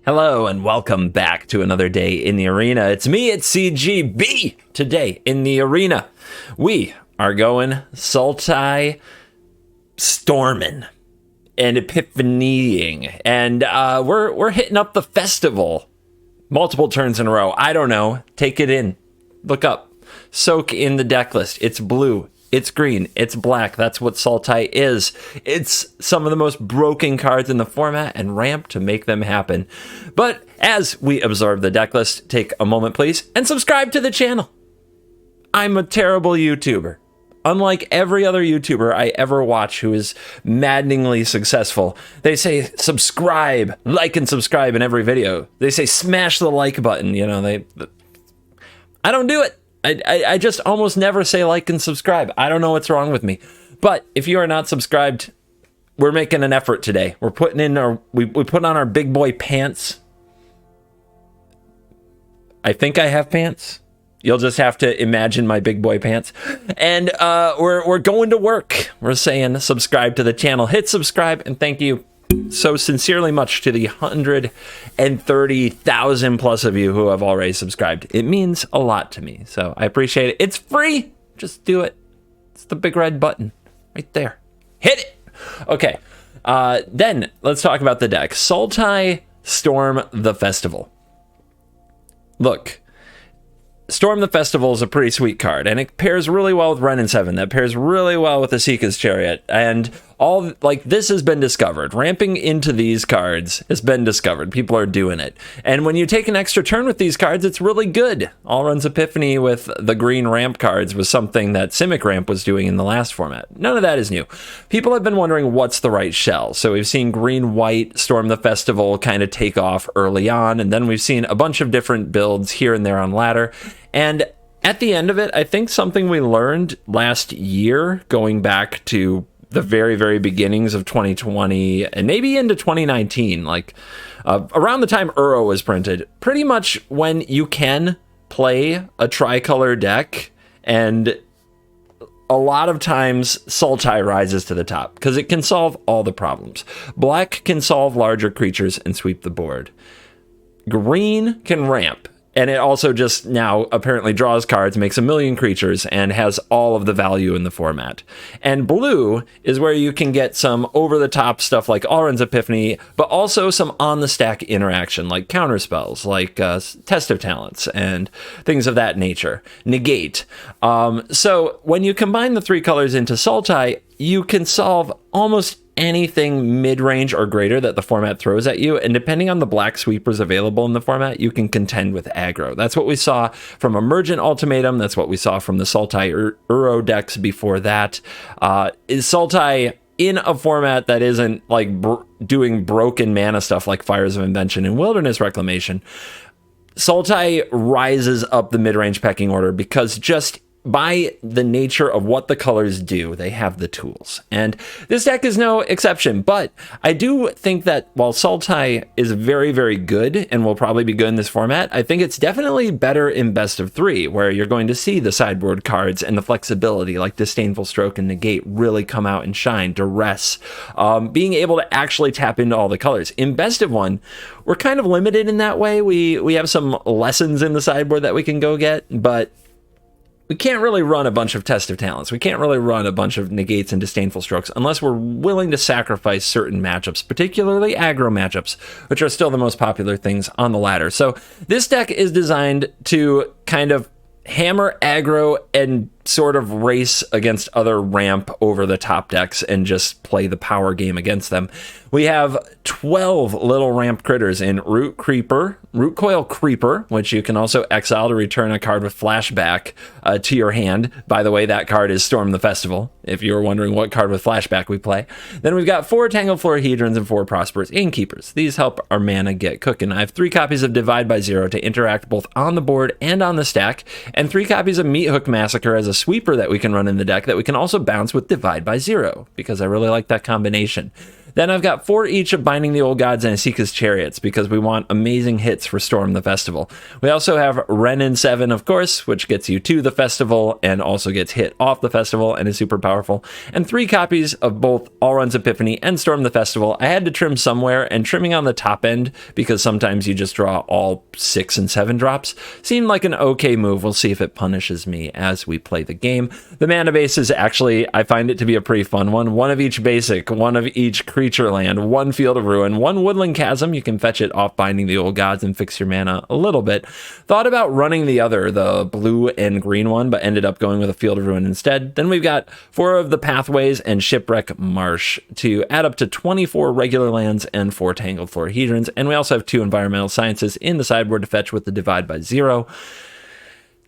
Hello and welcome back to another day in the arena. It's me, it's CGB. Today in the arena, we are going Sultai storming and epiphanying, and we're hitting up the festival multiple turns in a row. I don't know. Take it in. Look up. Soak in the deck list. It's blue. It's green, it's black, that's what Sultai is. It's some of the most broken cards in the format and ramp to make them happen. But as we observe the deck list, take a moment please and subscribe to the channel. I'm a terrible YouTuber. Unlike every other YouTuber I ever watch who is maddeningly successful, they say subscribe, like and subscribe in every video. They say smash the like button, you know, I don't do it. I just almost never say like and subscribe. I don't know what's wrong with me. But if you are not subscribed, we're making an effort today. We're putting in we put on our big boy pants. I think I have pants. You'll just have to imagine my big boy pants. And we're going to work. We're saying subscribe to the channel. Hit subscribe and thank you so sincerely much to the 130,000 plus of you who have already subscribed. It means a lot to me, so I appreciate it. It's free. Just do it. It's the big red button right there. Hit it. Okay. Then let's talk about the deck. Sultai Storm the Festival. Look, Storm the Festival is a pretty sweet card, and it pairs really well with Ren and 7. That pairs really well with the Seeka's Chariot, and all, like, this has been discovered. Ramping into these cards has been discovered. People are doing it. And when you take an extra turn with these cards, it's really good. Allrun's Epiphany with the green ramp cards was something that Simic Ramp was doing in the last format. None of that is new. People have been wondering what's the right shell. So we've seen green-white Storm the Festival kind of take off early on, and then we've seen a bunch of different builds here and there on ladder. And at the end of it, I think something we learned last year, going back to the very, very beginnings of 2020 and maybe into 2019, like around the time Uro was printed, pretty much when you can play a tricolor deck, and a lot of times Sultai rises to the top because it can solve all the problems. Black can solve larger creatures and sweep the board. Green can ramp. And it also just now apparently draws cards, makes a million creatures, and has all of the value in the format. And blue is where you can get some over-the-top stuff like Allrun's Epiphany, but also some on-the-stack interaction, like counterspells, like Test of Talents, and things of that nature. Negate. So when you combine the three colors into Sultai, you can solve almost anything mid-range or greater that the format throws at you, and depending on the black sweepers available in the format, you can contend with aggro. That's what we saw from Emergent Ultimatum. That's what we saw from the Sultai Uro decks before that. Is Sultai in a format that isn't like doing broken mana stuff like Fires of Invention and Wilderness Reclamation? Sultai rises up the mid-range pecking order because just by the nature of what the colors do, they have the tools. And this deck is no exception, but I do think that while Sultai is very, very good and will probably be good in this format, I think it's definitely better in best of 3, where you're going to see the sideboard cards and the flexibility like Disdainful Stroke and Negate really come out and shine. Duress, being able to actually tap into all the colors. In best of 1, we're kind of limited in that way. We have some lessons in the sideboard that we can go get, but we can't really run a bunch of Test of Talents. We can't really run a bunch of Negates and Disdainful Strokes unless we're willing to sacrifice certain matchups, particularly aggro matchups, which are still the most popular things on the ladder. So this deck is designed to kind of hammer aggro and sort of race against other ramp over the top decks and just play the power game against them. We have 12 little ramp critters in Root Coil Creeper, which you can also exile to return a card with flashback to your hand. By the way, that card is Storm the Festival, if you were wondering what card with flashback we play. Then we've got 4 Tangled Florahedrons and 4 Prosperous Innkeepers. These help our mana get cooking. I have 3 copies of Divide by Zero to interact both on the board and on the stack, and 3 copies of Meat Hook Massacre as a sweeper that we can run in the deck that we can also bounce with Divide by Zero, because I really like that combination. Then I've got 4 each of Binding the Old Gods and Asika's Chariots because we want amazing hits for Storm the Festival. We also have Renin 7, of course, which gets you to the festival and also gets hit off the festival and is super powerful. And 3 copies of both All Run's Epiphany and Storm the Festival. I had to trim somewhere, and trimming on the top end, because sometimes you just draw all 6 and 7 drops, seemed like an okay move. We'll see if it punishes me as we play the game. The mana base is actually, I find it to be a pretty fun one. 1 of each basic, 1 of each creature land, 1 Field of Ruin, 1 Woodland Chasm. You can fetch it off Binding the Old Gods and fix your mana a little bit. Thought about running the blue and green one, but ended up going with a Field of Ruin instead. Then we've got 4 of the Pathways and Shipwreck Marsh to add up to 24 regular lands and 4 Tangled Florahedrons. And we also have 2 Environmental Sciences in the sideboard to fetch with the Divide by 0.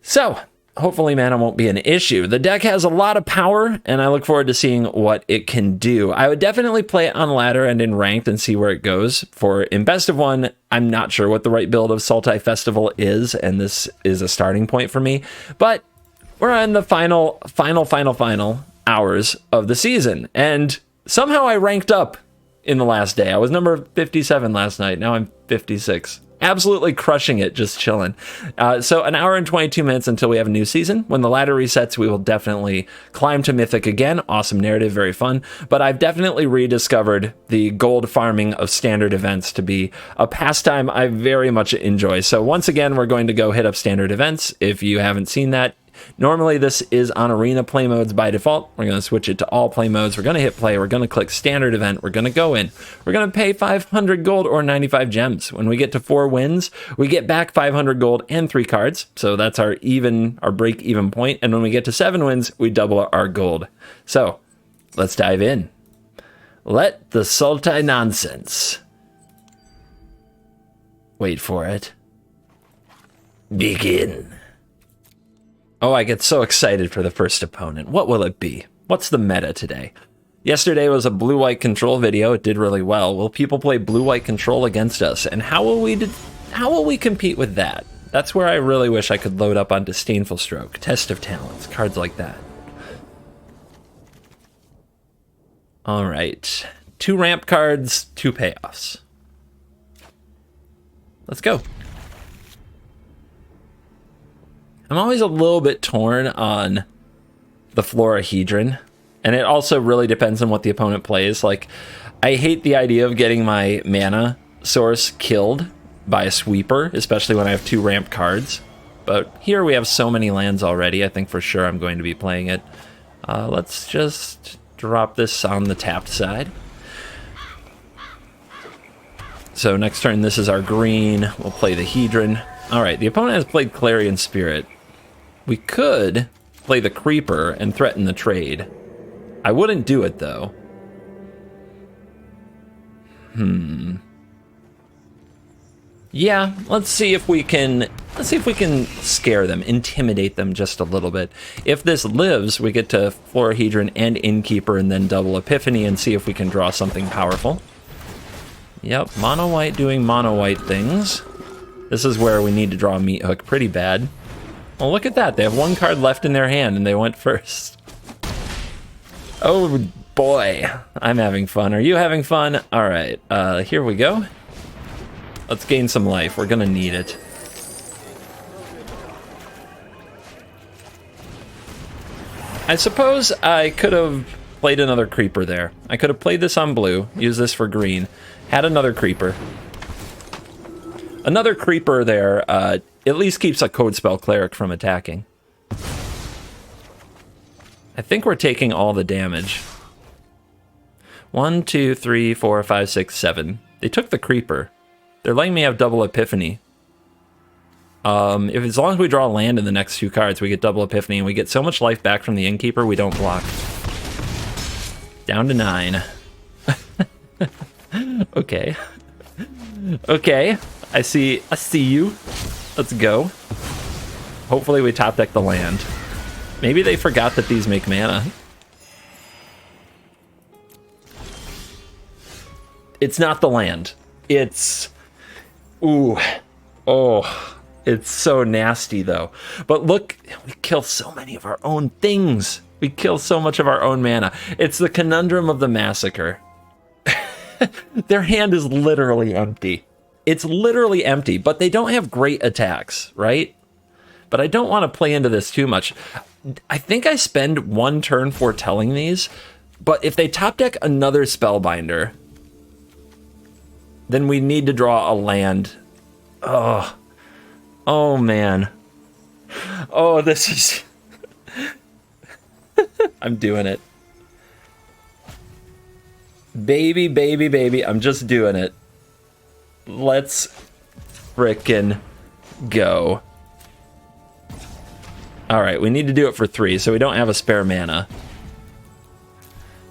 So, hopefully mana won't be an issue. The deck has a lot of power, and I look forward to seeing what it can do. I would definitely play it on ladder and in ranked and see where it goes. In best of 1, I'm not sure what the right build of Sultai Festival is, and this is a starting point for me. But we're on the final hours of the season, and somehow I ranked up in the last day. I was number 57 last night. Now I'm 56. Absolutely crushing it, just chilling. So an hour and 22 minutes until we have a new season. When the ladder resets, we will definitely climb to Mythic again. Awesome narrative, very fun. But I've definitely rediscovered the gold farming of standard events to be a pastime I very much enjoy. So once again, we're going to go hit up standard events. If you haven't seen that, normally this is on arena play modes by default. We're going to switch it to all play modes. We're going to hit play. We're going to click standard event. We're going to go in. We're going to pay 500 gold or 95 gems. When we get to 4 wins, we get back 500 gold and 3 cards. So that's our break even point. And when we get to 7 wins, we double our gold. So let's dive in. Let the Sultai nonsense, wait for it, begin. Oh, I get so excited for the first opponent. What will it be? What's the meta today? Yesterday was a blue-white control video. It did really well. Will people play blue-white control against us? And how will we compete with that? That's where I really wish I could load up on Disdainful Stroke, Test of Talents, cards like that. All right. 2 ramp cards, 2 payoffs. Let's go. I'm always a little bit torn on the Florahedron, and it also really depends on what the opponent plays. Like, I hate the idea of getting my mana source killed by a sweeper, especially when I have 2 ramp cards. But here we have so many lands already, I think for sure I'm going to be playing it. Let's just drop this on the tapped side. So next turn, this is our green. We'll play the Hedron. All right, the opponent has played Clarion Spirit. We could play the Creeper and threaten the trade. I wouldn't do it, though. Yeah, let's see if we can scare them, intimidate them just a little bit. If this lives, we get to Florahedron and Innkeeper and then double Epiphany and see if we can draw something powerful. Yep, mono white doing mono white things. This is where we need to draw a meat hook pretty bad. Well, look at that. They have 1 card left in their hand, and they went first. Oh, boy. I'm having fun. Are you having fun? All right. Here we go. Let's gain some life. We're going to need it. I suppose I could have played another Creeper there. I could have played this on blue, used this for green, had another Creeper. Another Creeper there at least keeps a Code Spell Cleric from attacking. I think we're taking all the damage. 1, 2, 3, 4, 5, 6, 7. They took the Creeper. They're letting me have double Epiphany. As long as we draw a land in the next 2 cards, we get double Epiphany, and we get so much life back from the Innkeeper, we don't block. Down to 9. Okay. Okay. I see you. Let's go. Hopefully we top deck the land. Maybe they forgot that these make mana. It's not the land. It's... Ooh. Oh. It's so nasty, though. But look, we kill so many of our own things. We kill so much of our own mana. It's the conundrum of the massacre. Their hand is literally empty. It's literally empty, but they don't have great attacks, right? But I don't want to play into this too much. I think I spend 1 turn foretelling these, but if they top deck another Spellbinder, then we need to draw a land. Oh, man. Oh, this is... I'm doing it. Baby, baby, baby, I'm just doing it. Let's frickin' go. All right, we need to do it for 3, so we don't have a spare mana.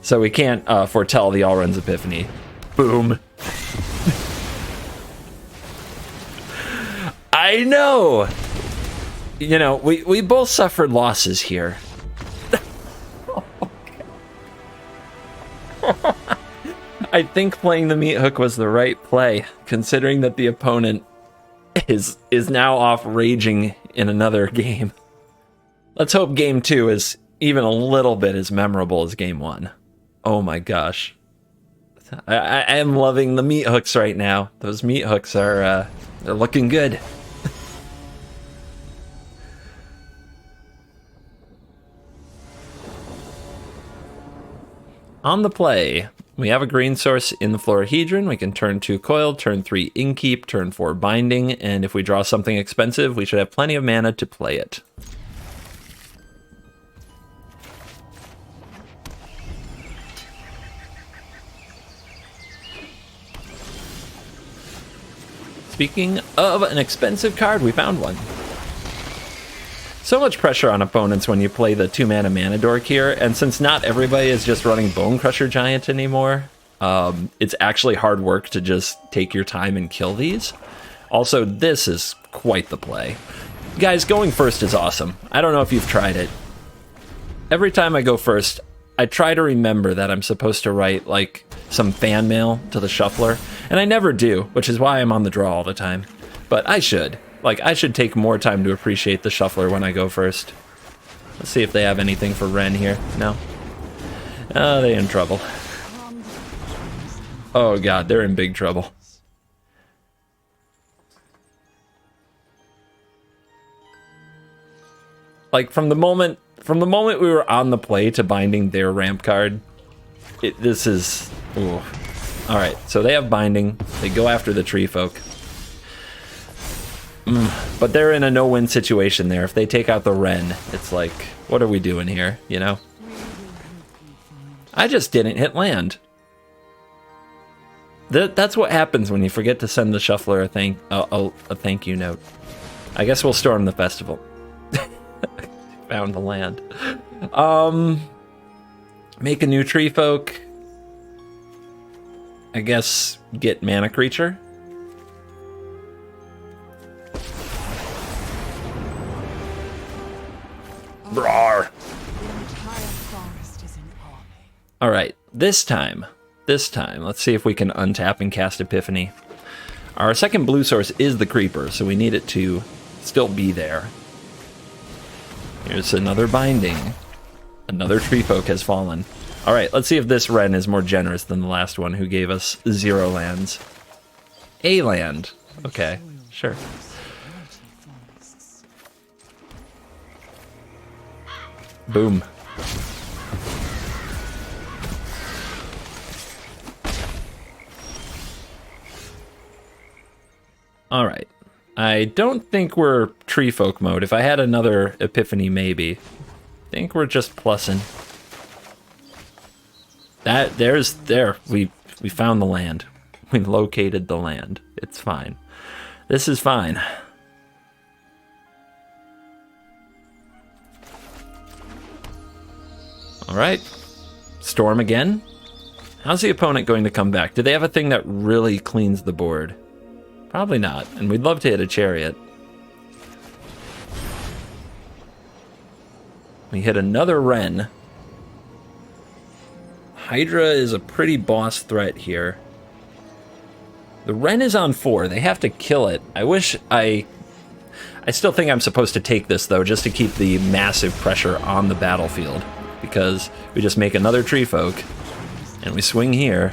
So we can't foretell the Alrund's Epiphany. Boom. I know! You know, we both suffered losses here. I think playing the meat hook was the right play, considering that the opponent is now off raging in another game. Let's hope game 2 is even a little bit as memorable as game 1. Oh my gosh. I am loving the meat hooks right now. Those meat hooks are they're looking good. On the play, we have a green source in the Florahedron. We can turn 2 Coil, turn 3 Inkeep, turn 4 Binding, and if we draw something expensive, we should have plenty of mana to play it. Speaking of an expensive card, we found one. So much pressure on opponents when you play the 2-mana Mana Dork here, and since not everybody is just running Bone Crusher Giant anymore, it's actually hard work to just take your time and kill these. Also, this is quite the play. Guys, going first is awesome. I don't know if you've tried it. Every time I go first, I try to remember that I'm supposed to write, like, some fan mail to the shuffler, and I never do, which is why I'm on the draw all the time. But I should. Like, I should take more time to appreciate the shuffler when I go first. Let's see if they have anything for Ren here. No? Oh, they're in trouble. Oh god, they're in big trouble. Like, from the moment we were on the play to binding their ramp card, this is... Ooh. Alright, so they have binding. They go after the tree folk. But they're in a no-win situation there. If they take out the Ren, it's like, what are we doing here, you know? I just didn't hit land. That's what happens when you forget to send the shuffler a thank you note. I guess we'll storm the festival. Found the land. Make a new tree folk. I guess get mana creature. Roar. All right, this time, let's see if we can untap and cast Epiphany. Our second blue source is the Creeper, so we need it to still be there. Here's another binding. Another tree folk has fallen. All right, let's see if this Ren is more generous than the last one who gave us 0 lands. A land. Okay, sure. Boom. All right. I don't think we're tree folk mode. If I had another Epiphany, maybe. I think we're just plussing. We found the land. We located the land. It's fine. This is fine. All right. Storm again. How's the opponent going to come back? Do they have a thing that really cleans the board? Probably not, and we'd love to hit a Chariot. We hit another Ren. Hydra is a pretty boss threat here. The Ren is on 4. They have to kill it. I still think I'm supposed to take this, though, just to keep the massive pressure on the battlefield. Because we just make another tree folk, and we swing here.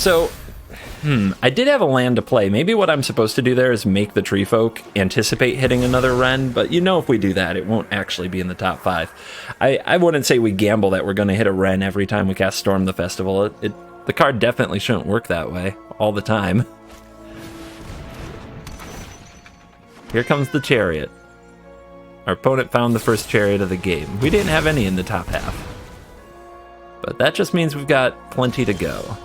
So, I did have a land to play. Maybe what I'm supposed to do there is make the Tree Folk anticipate hitting another Wren, but you know if we do that, it won't actually be in the top 5. I wouldn't say we gamble that we're going to hit a Wren every time we cast Storm the Festival. The card definitely shouldn't work that way all the time. Here comes the Chariot. Our opponent found the first Chariot of the game. We didn't have any in the top half. But that just means we've got plenty to go.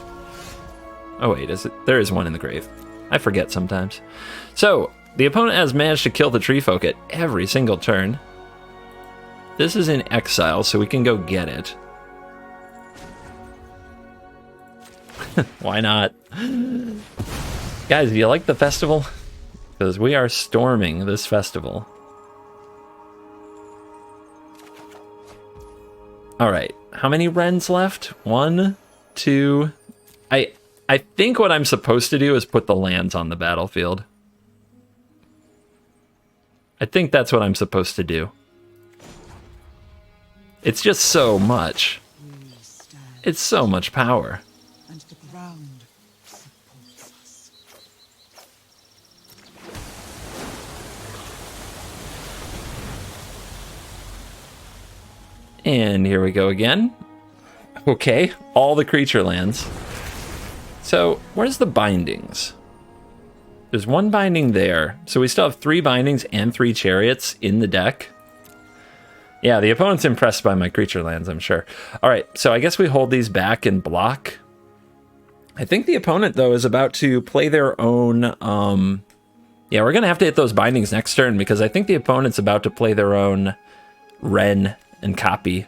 Oh wait, there is one in the grave. I forget sometimes. So, the opponent has managed to kill the Tree Folk at every single turn. This is in exile, so we can go get it. Why not? Guys, do you like the festival? Because we are storming this festival. Alright, how many Wrens left? 1, 2... I think what I'm supposed to do is put the lands on the battlefield. I think that's what I'm supposed to do. It's just so much. It's so much power. And the ground supports us. And here we go again. Okay, all the creature lands. So, where's the bindings? There's one binding there. So we still have 3 bindings and 3 chariots in the deck. Yeah, the opponent's impressed by my creature lands, I'm sure. All right, so I guess we hold these back and block. I think the opponent, though, is about to play their own... Yeah, we're going to have to hit those bindings next turn because I think the opponent's about to play their own Wren and copy.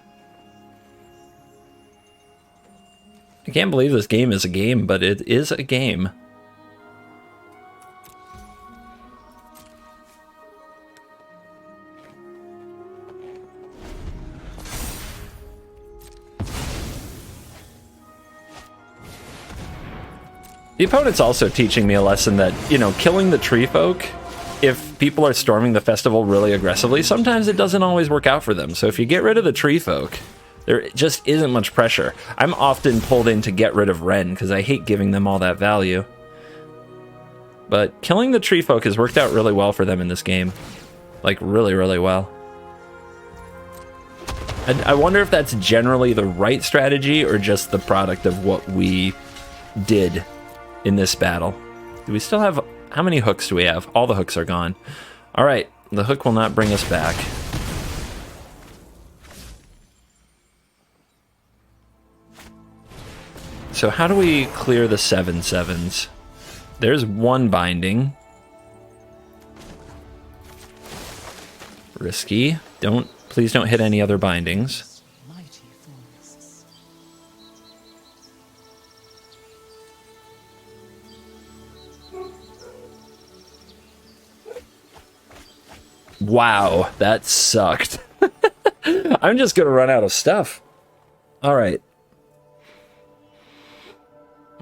I can't believe this game is a game, but it is a game. The opponent's also teaching me a lesson that, you know, killing the Tree Folk, if people are storming the festival really aggressively, sometimes it doesn't always work out for them. So if you get rid of the Tree Folk, there just isn't much pressure. I'm often pulled in to get rid of Wren because I hate giving them all that value. But killing the Tree Folk has worked out really well for them in this game. Like, really, really well. And I wonder if that's generally the right strategy or just the product of what we did in this battle. Do we still have... How many hooks do we have? All the hooks are gone. All right, the hook will not bring us back. So how do we clear the 7/7s? There's one binding. Risky. Please don't hit any other bindings. Mighty forests. Wow, that sucked. I'm just gonna run out of stuff. All right.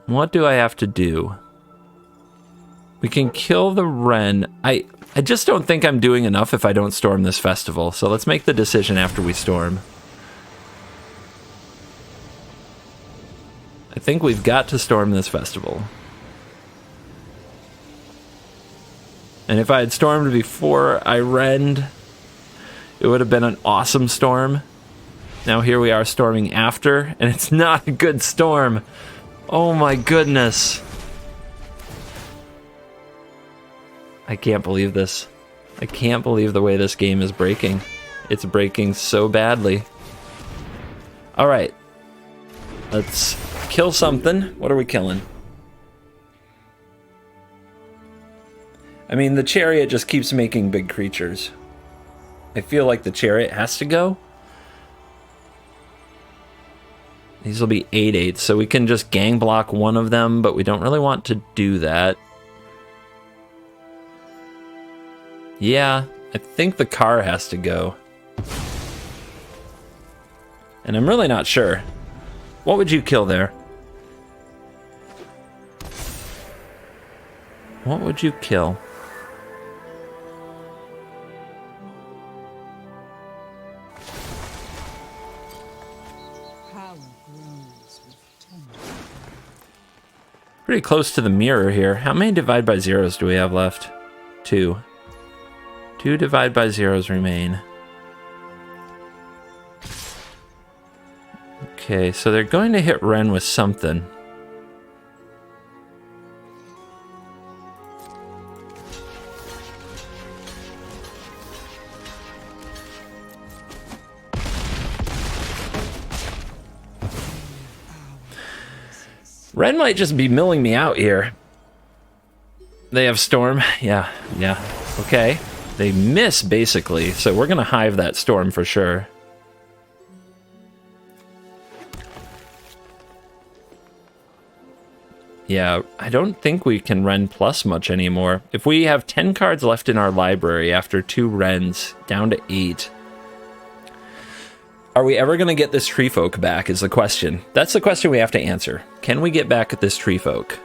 What do I have to do? We can kill the Wren. I just don't think I'm doing enough if I don't storm this festival. So let's make the decision after we storm. I think we've got to storm this festival. And if I had stormed before I Wren'd, it would have been an awesome storm. Now here we are storming after, and it's not a good storm. Oh my goodness. I can't believe this. I can't believe the way this game is breaking. It's breaking so badly. All right. Let's kill something. What are we killing? I mean, the Chariot just keeps making big creatures. I feel like the Chariot has to go. These will be 8/8, so we can just gang block one of them, but we don't really want to do that. Yeah, I think the car has to go. And I'm really not sure. What would you kill there? What would you kill? Power grows with tender. Pretty close to the mirror here. How many divide by zeros do we have left? 2. 2 divide by zeros remain. Okay, so they're going to hit Ren with something. Ren might just be milling me out here. They have Storm. Yeah. Okay. They miss, basically, so we're going to hive that Storm for sure. Yeah, I don't think we can Ren plus much anymore. If we have 10 cards left in our library after 2 Rens, down to 8... Are we ever going to get this Tree Folk back is the question. That's the question we have to answer. Can we get back at this Tree Folk?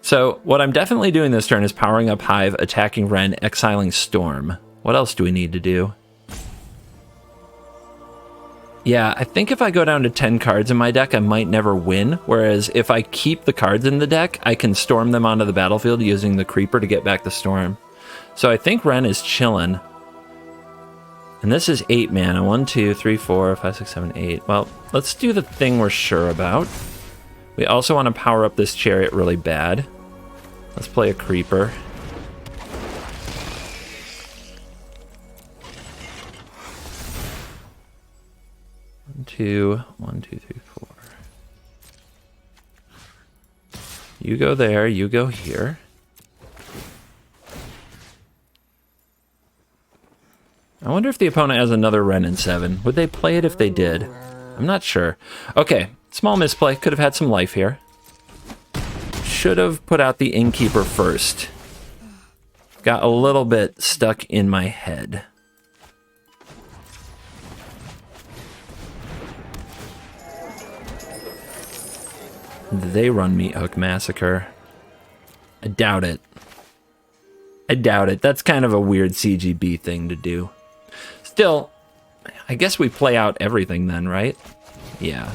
So what I'm definitely doing this turn is powering up Hive, attacking Ren, exiling Storm. What else do we need to do? Yeah, I think if I go down to 10 cards in my deck, I might never win. Whereas if I keep the cards in the deck, I can storm them onto the battlefield using the Creeper to get back the Storm. So I think Ren is chillin'. And this is 8 mana. 1, 2, 3, 4, 5, 6, 7, 8. Well, let's do the thing we're sure about. We also want to power up this Chariot really bad. Let's play a Creeper. One, two, 1, 2, 3, 4. You go there, you go here. I wonder if the opponent has another Ren in 7. Would they play it if they did? I'm not sure. Okay, small misplay. Could have had some life here. Should have put out the Innkeeper first. Got a little bit stuck in my head. Did they run Meat Hook Massacre? I doubt it. I doubt it. That's kind of a weird CGB thing to do. Still, I guess we play out everything then, right? Yeah.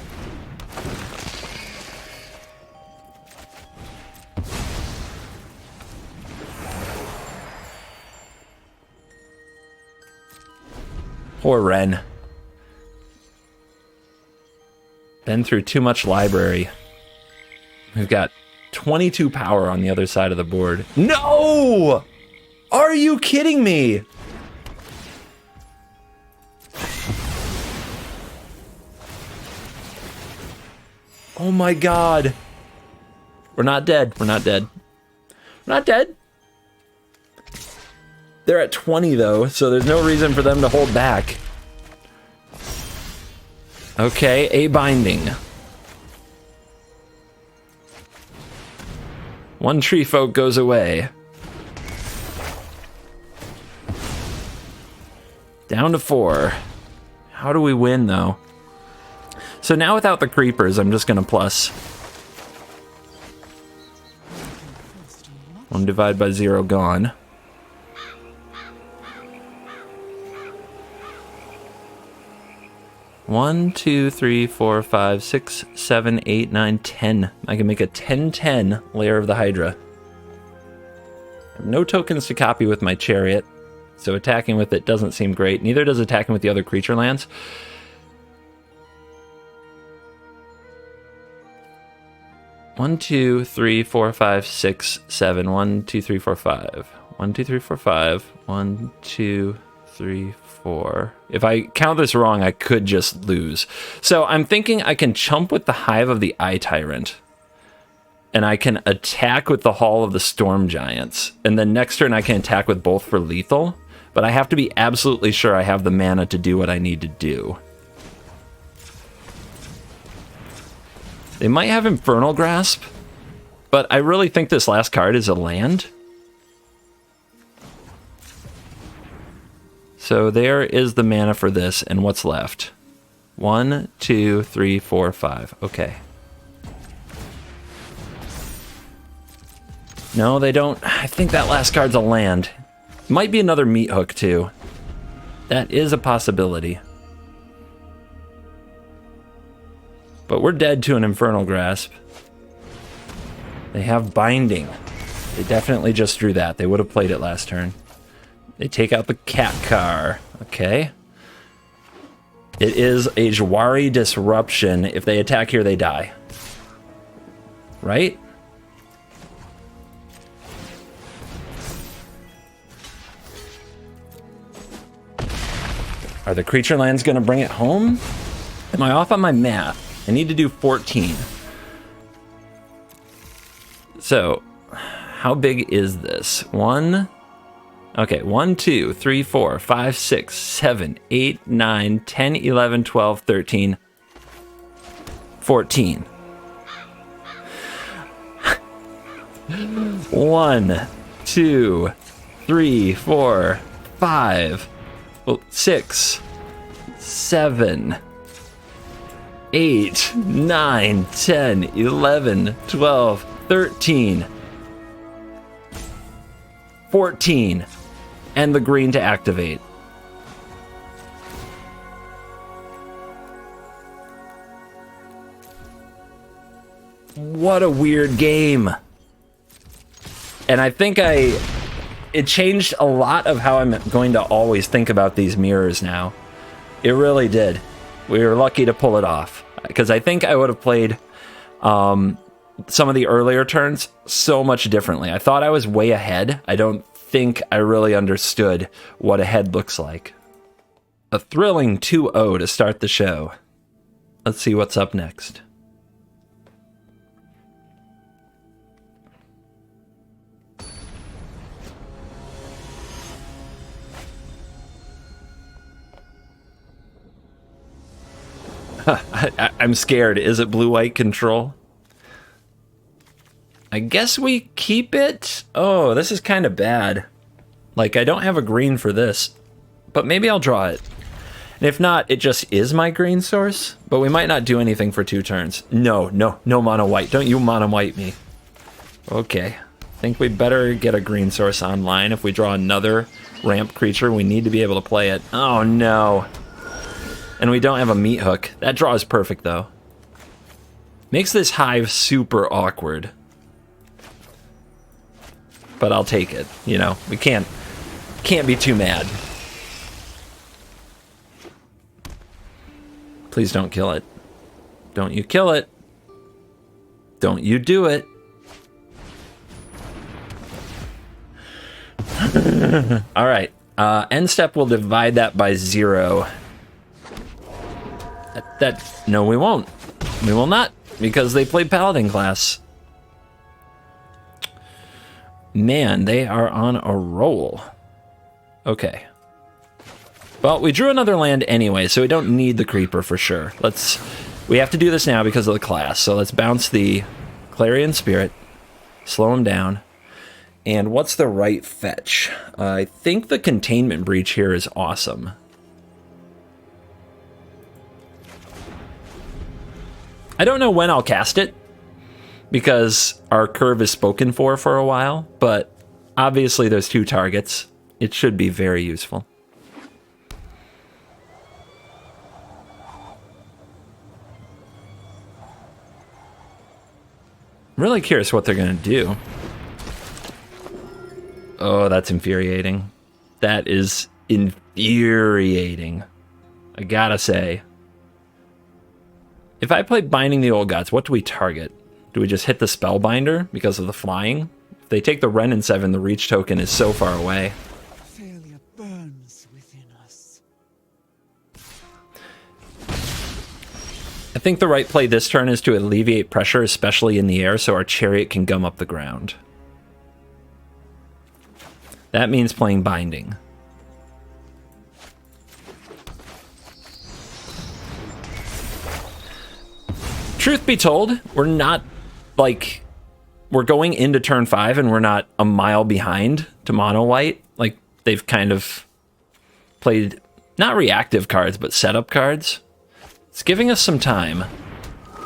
Poor Ren. Been through too much library. We've got 22 power on the other side of the board. No! Are you kidding me? Oh my god. We're not dead. We're not dead. We're not dead. They're at 20 though, so there's no reason for them to hold back. Okay, a binding. One Tree Folk goes away. Down to 4. How do we win though? So now without the creepers, I'm just gonna plus. 1 divide by 0 gone. One, 2, 3, 4, 5, 6, 7, 8, 9, 10. I can make a 10/10 Lair of the Hydra. I have no tokens to copy with my Chariot, so attacking with it doesn't seem great. Neither does attacking with the other creature lands. One, 2, 3, 4, 5, 6, 7. 1, 2, 3, 4, 5. 1, 2, 3, 4, 5. 1, 2, 3, 4. If I count this wrong, I could just lose. So I'm thinking I can chump with the Hive of the Eye Tyrant. And I can attack with the Hall of the Storm Giants. And then next turn I can attack with both for lethal. But I have to be absolutely sure I have the mana to do what I need to do. They might have Infernal Grasp, but I really think this last card is a land. So there is the mana for this, and what's left? 1, 2, 3, 4, 5. Okay. No, they don't. I think that last card's a land. Might be another Meat Hook, too. That is a possibility. But we're dead to an Infernal Grasp. They have binding. They definitely just drew that. They would have played it last turn. They take out the cat car. Okay. It is a Jawari Disruption. If they attack here, they die. Right? Are the creature lands going to bring it home? Am I off on my math? I need to do 14. So, how big is this? Okay, 1, 2, 3, 4, 5, 6, 7, 8, 9, 10, 11, 12, 13, 14. 1, 2, 3, 4, 5, 6, 7, 8, 9, 10, 11, 12, 13, 14, and the green to activate. What a weird game. And I think it changed a lot of how I'm going to always think about these mirrors now. It really did. We were lucky to pull it off, because I think I would have played some of the earlier turns so much differently. I thought I was way ahead. I don't think I really understood what ahead looks like. A thrilling 2-0 to start the show. Let's see what's up next. I'm scared. Is it blue-white control? I guess we keep it. Oh, this is kind of bad. Like, I don't have a green for this, but maybe I'll draw it. And if not, it just is my green source, but we might not do anything for 2 turns. No mono white. Don't you mono white me. Okay. I think we better get a green source online. If we draw another ramp creature, we need to be able to play it. Oh, no. And we don't have a meat hook. That draw is perfect, though. Makes this hive super awkward. But I'll take it. You know, we can't be too mad. Please don't kill it. Don't you kill it. Don't you do it. All right. End step will divide that by 0. No, we won't. We will not, because they play Paladin class. Man, they are on a roll. Okay. Well, we drew another land anyway, so we don't need the creeper for sure. We have to do this now because of the class. So let's bounce the Clarion Spirit, slow him down. And what's the right fetch? I think the Containment Breach here is awesome. I don't know when I'll cast it, because our curve is spoken for a while, but obviously there's 2 targets. It should be very useful. I'm really curious what they're going to do. Oh, that's infuriating. That is infuriating. I gotta say. If I play Binding the Old Gods, what do we target? Do we just hit the Spellbinder because of the flying? If they take the Wrenn and 7, the reach token is so far away. Failure burns within us. I think the right play this turn is to alleviate pressure, especially in the air, so our Chariot can gum up the ground. That means playing Binding. Truth be told, we're not, like, we're going into turn 5 and we're not a mile behind to mono white. Like, they've kind of played, not reactive cards, but setup cards. It's giving us some time.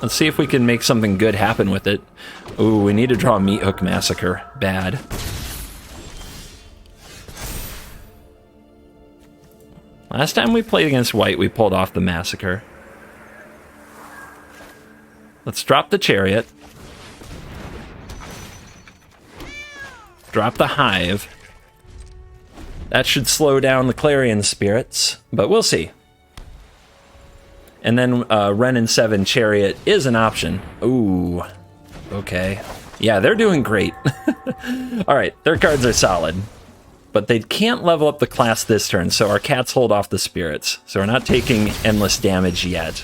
Let's see if we can make something good happen with it. Ooh, we need to draw a Meat Hook Massacre. Bad. Last time we played against white, we pulled off the Massacre. Let's drop the Chariot. drop the Hive. That should slow down the Clarion Spirits, but we'll see. And then Ren and 7 Chariot is an option. Ooh, okay. Yeah, they're doing great. All right, their cards are solid. But they can't level up the class this turn, so our cats hold off the spirits. So we're not taking endless damage yet.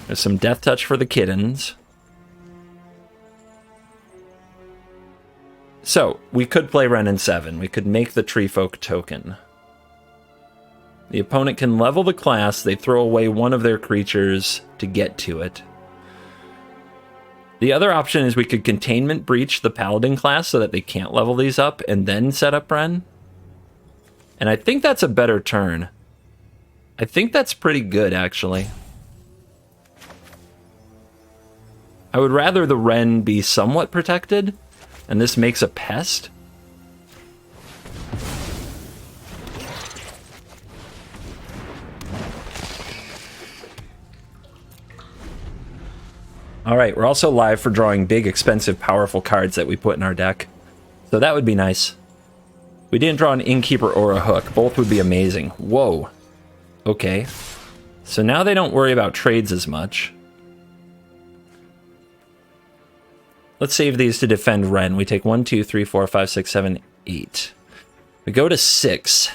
There's some Death Touch for the kittens. So, we could play Ren and 7. We could make the Tree Folk token. The opponent can level the class. They throw away one of their creatures to get to it. The other option is we could Containment Breach the Paladin class so that they can't level these up and then set up Ren. And I think that's a better turn. I think that's pretty good, actually. I would rather the Ren be somewhat protected, and this makes a pest. All right, we're also live for drawing big, expensive, powerful cards that we put in our deck. So that would be nice. We didn't draw an Innkeeper or a Hook. Both would be amazing. Whoa. Okay. So now they don't worry about trades as much. Let's save these to defend Ren. We take 1, 2, 3, 4, 5, 6, 7, 8. We go to 6.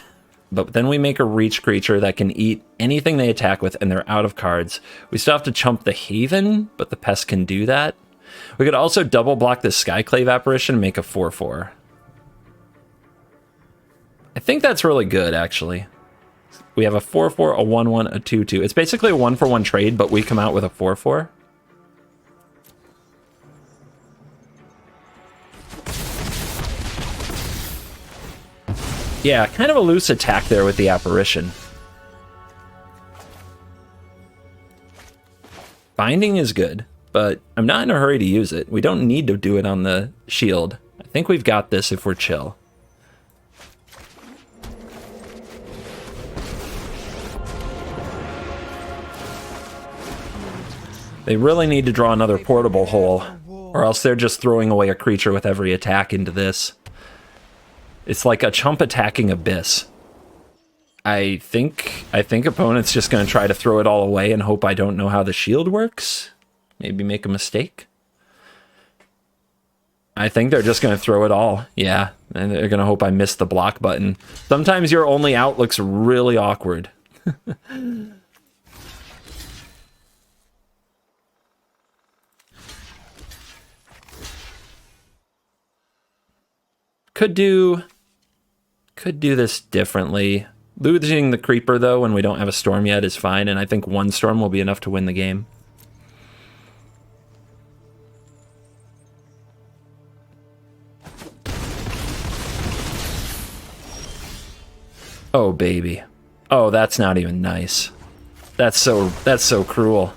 But then we make a reach creature that can eat anything they attack with, and they're out of cards. We still have to chump the Haven, but the Pest can do that. We could also double block the Skyclave Apparition and make a 4/4. I think that's really good, actually. We have a 4/4, a 1/1, a 2/2. It's basically a 1-for-1 trade, but we come out with a 4/4. Yeah, kind of a loose attack there with the Apparition. Binding is good, but I'm not in a hurry to use it. We don't need to do it on the shield. I think we've got this if we're chill. They really need to draw another portable hole, or else they're just throwing away a creature with every attack into this. It's like a chump attacking Abyss. I think opponent's just going to try to throw it all away and hope I don't know how the shield works. Maybe make a mistake. I think they're just going to throw it all. Yeah, and they're going to hope I miss the block button. Sometimes your only out looks really awkward. Could do this differently. Losing the Creeper, though, when we don't have a Storm yet is fine, and I think one Storm will be enough to win the game. Oh, baby. Oh, that's not even nice. That's so cruel.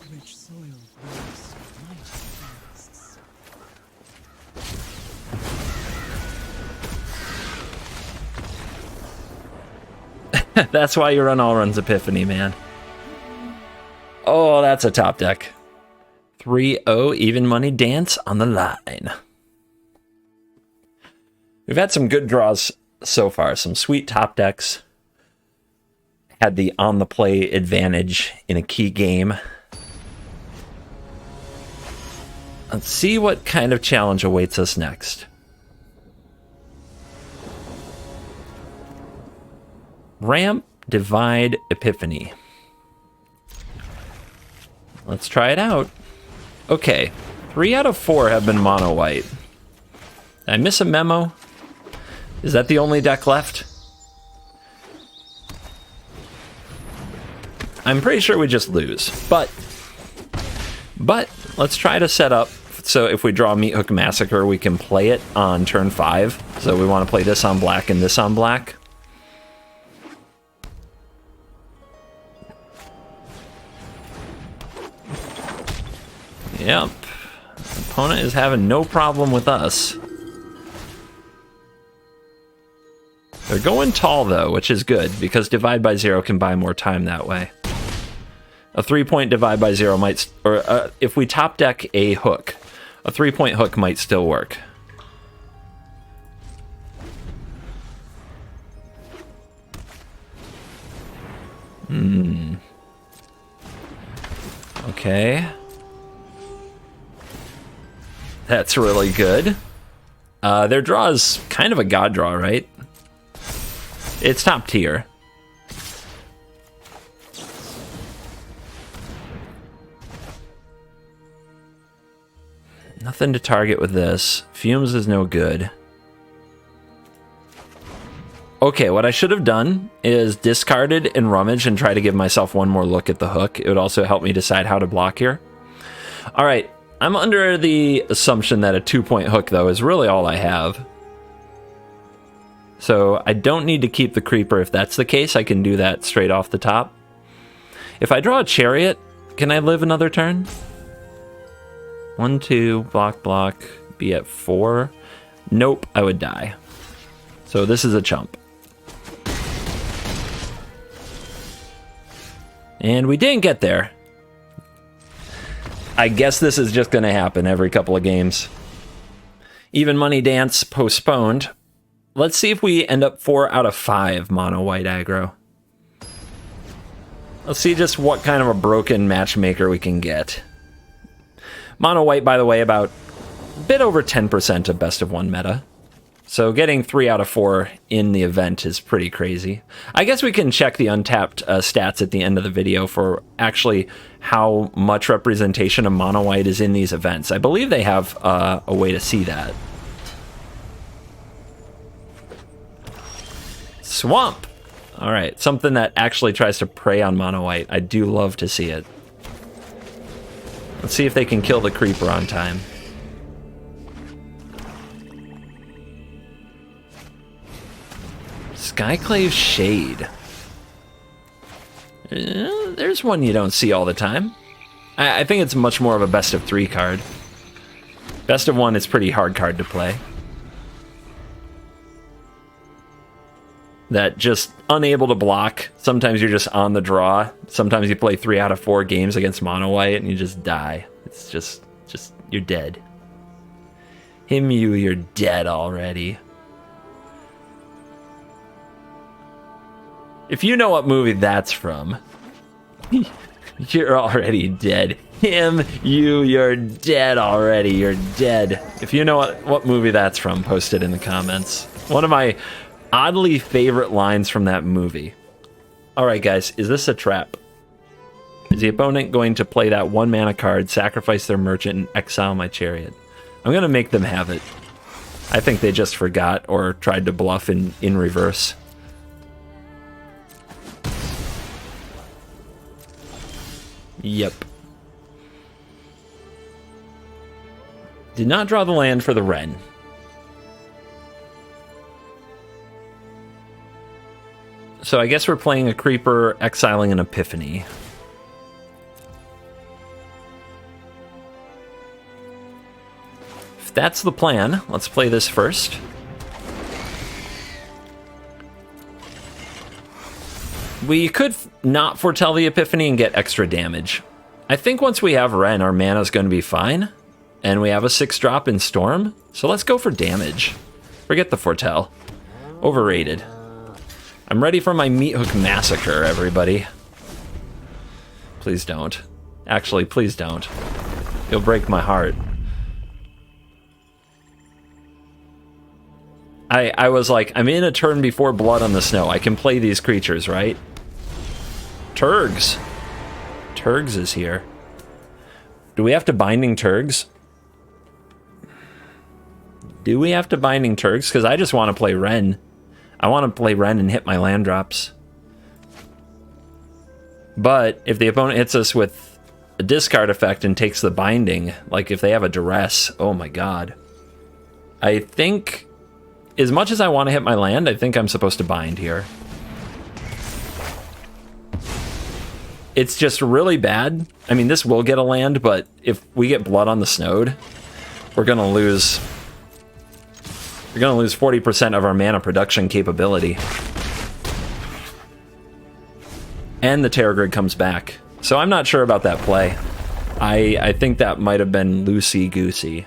Rich soil grows mighty forests. That's why you run All Runs Epiphany, man. Oh, that's a top deck. 3-0 even money dance on the line. We've had some good draws so far. Some sweet top decks. Had the on-the-play advantage in a key game. Let's see what kind of challenge awaits us next. Ramp, Divide, Epiphany. Let's try it out. Okay, 3 out of 4 have been mono white. Did I miss a memo? Is that the only deck left? I'm pretty sure we just lose, but let's try to set up so if we draw Meat Hook Massacre, we can play it on turn 5. So we want to play this on black and this on black. Yep. Opponent is having no problem with us. They're going tall, though, which is good, because Divide by 0 can buy more time that way. A 3-point Divide by 0 might... Or if we top deck a Hook, A 3-point hook might still work. Okay. That's really good. Their draw is kind of a god draw, right? It's top tier. Nothing to target with this. Fumes is no good. Okay, what I should have done is discarded and rummage and try to give myself one more look at the hook. It would also help me decide how to block here. All right, I'm under the assumption that a 2-point hook, though, is really all I have. So I don't need to keep the creeper. If that's the case, I can do that straight off the top. If I draw a chariot, can I live another turn? 1, 2, block, block, be at 4. Nope, I would die. So this is a chump. And we didn't get there. I guess this is just going to happen every couple of games. Even Money Dance postponed. Let's see if we end up 4 out of 5 mono white aggro. Let's see just what kind of a broken matchmaker we can get. Mono white, by the way, about a bit over 10% of best of 1 meta. So getting 3 out of 4 in the event is pretty crazy. I guess we can check the untapped stats at the end of the video for actually how much representation of mono white is in these events. I believe they have a way to see that. Swamp! All right, something that actually tries to prey on mono white. I do love to see it. Let's see if they can kill the creeper on time. Skyclave Shade. There's one you don't see all the time. I think it's much more of a best of 3 card. Best of 1 is pretty hard card to play. That just unable to block. Sometimes you're just on the draw. Sometimes you play 3 out of 4 games against mono white and you just die. It's just you're dead. You're dead already. If you know what movie that's from, you're already dead. You're dead already. You're dead. If you know what movie that's from, post it in the comments. One of my oddly favorite lines from that movie. All right, guys, is this a trap? Is the opponent going to play that 1 mana card, sacrifice their merchant, and exile my chariot? I'm going to make them have it. I think they just forgot or tried to bluff in reverse. Yep. Did not draw the land for the Wren. So I guess we're playing a creeper, exiling an Epiphany. If that's the plan, let's play this first. We could not foretell the Epiphany and get extra damage. I think once we have Wren, our mana is going to be fine. And we have a 6-drop in Storm. So let's go for damage. Forget the foretell. Overrated. I'm ready for my Meat Hook Massacre, everybody. Please don't. Actually, please don't. You'll break my heart. I was like, I'm in a turn before Blood on the Snow. I can play these creatures, right? Turgs. Turgs is here. Do we have to Binding Turgs? Do we have to Binding Turgs? Because I just want to play Wren. I want to play Wren and hit my land drops. But if the opponent hits us with a discard effect and takes the Binding, like if they have a Duress, oh my god. I think, as much as I want to hit my land, I think I'm supposed to bind here. It's just really bad. I mean, this will get a land, but if we get Blood on the Snowed, we're going to lose... We're going to lose 40% of our mana production capability. And the Terror Grid comes back. So I'm not sure about that play. I think that might have been loosey-goosey.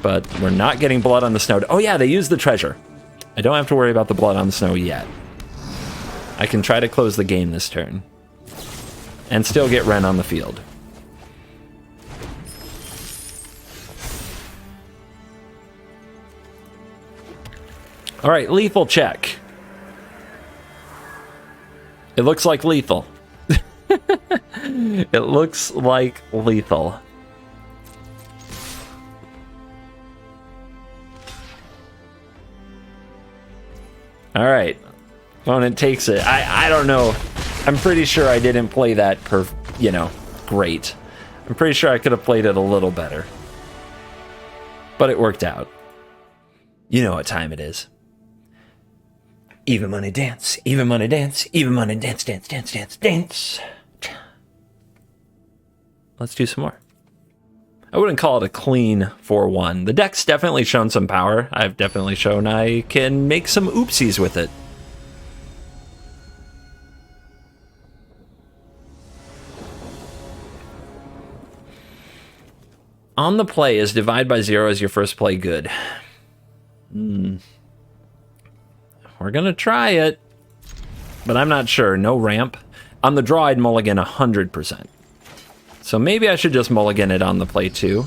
But we're not getting blood on the snow. Oh yeah, they used the treasure. I don't have to worry about the blood on the snow yet. I can try to close the game this turn. And still get Ren on the field. All right, lethal check. It looks like lethal. It looks like lethal. All right. Opponent takes it. I don't know. I'm pretty sure I didn't play that great. I'm pretty sure I could have played it a little better. But it worked out. You know what time it is. Even money dance, even money dance, even money dance, dance, dance, dance, dance. Let's do some more. I wouldn't call it a clean 4-1. The deck's definitely shown some power. I've definitely shown I can make some oopsies with it. On the play, is divide by 0 as your first play good? We're gonna try it, but I'm not sure. No ramp. On the draw, I'd mulligan 100%. So maybe I should just mulligan it on the play too.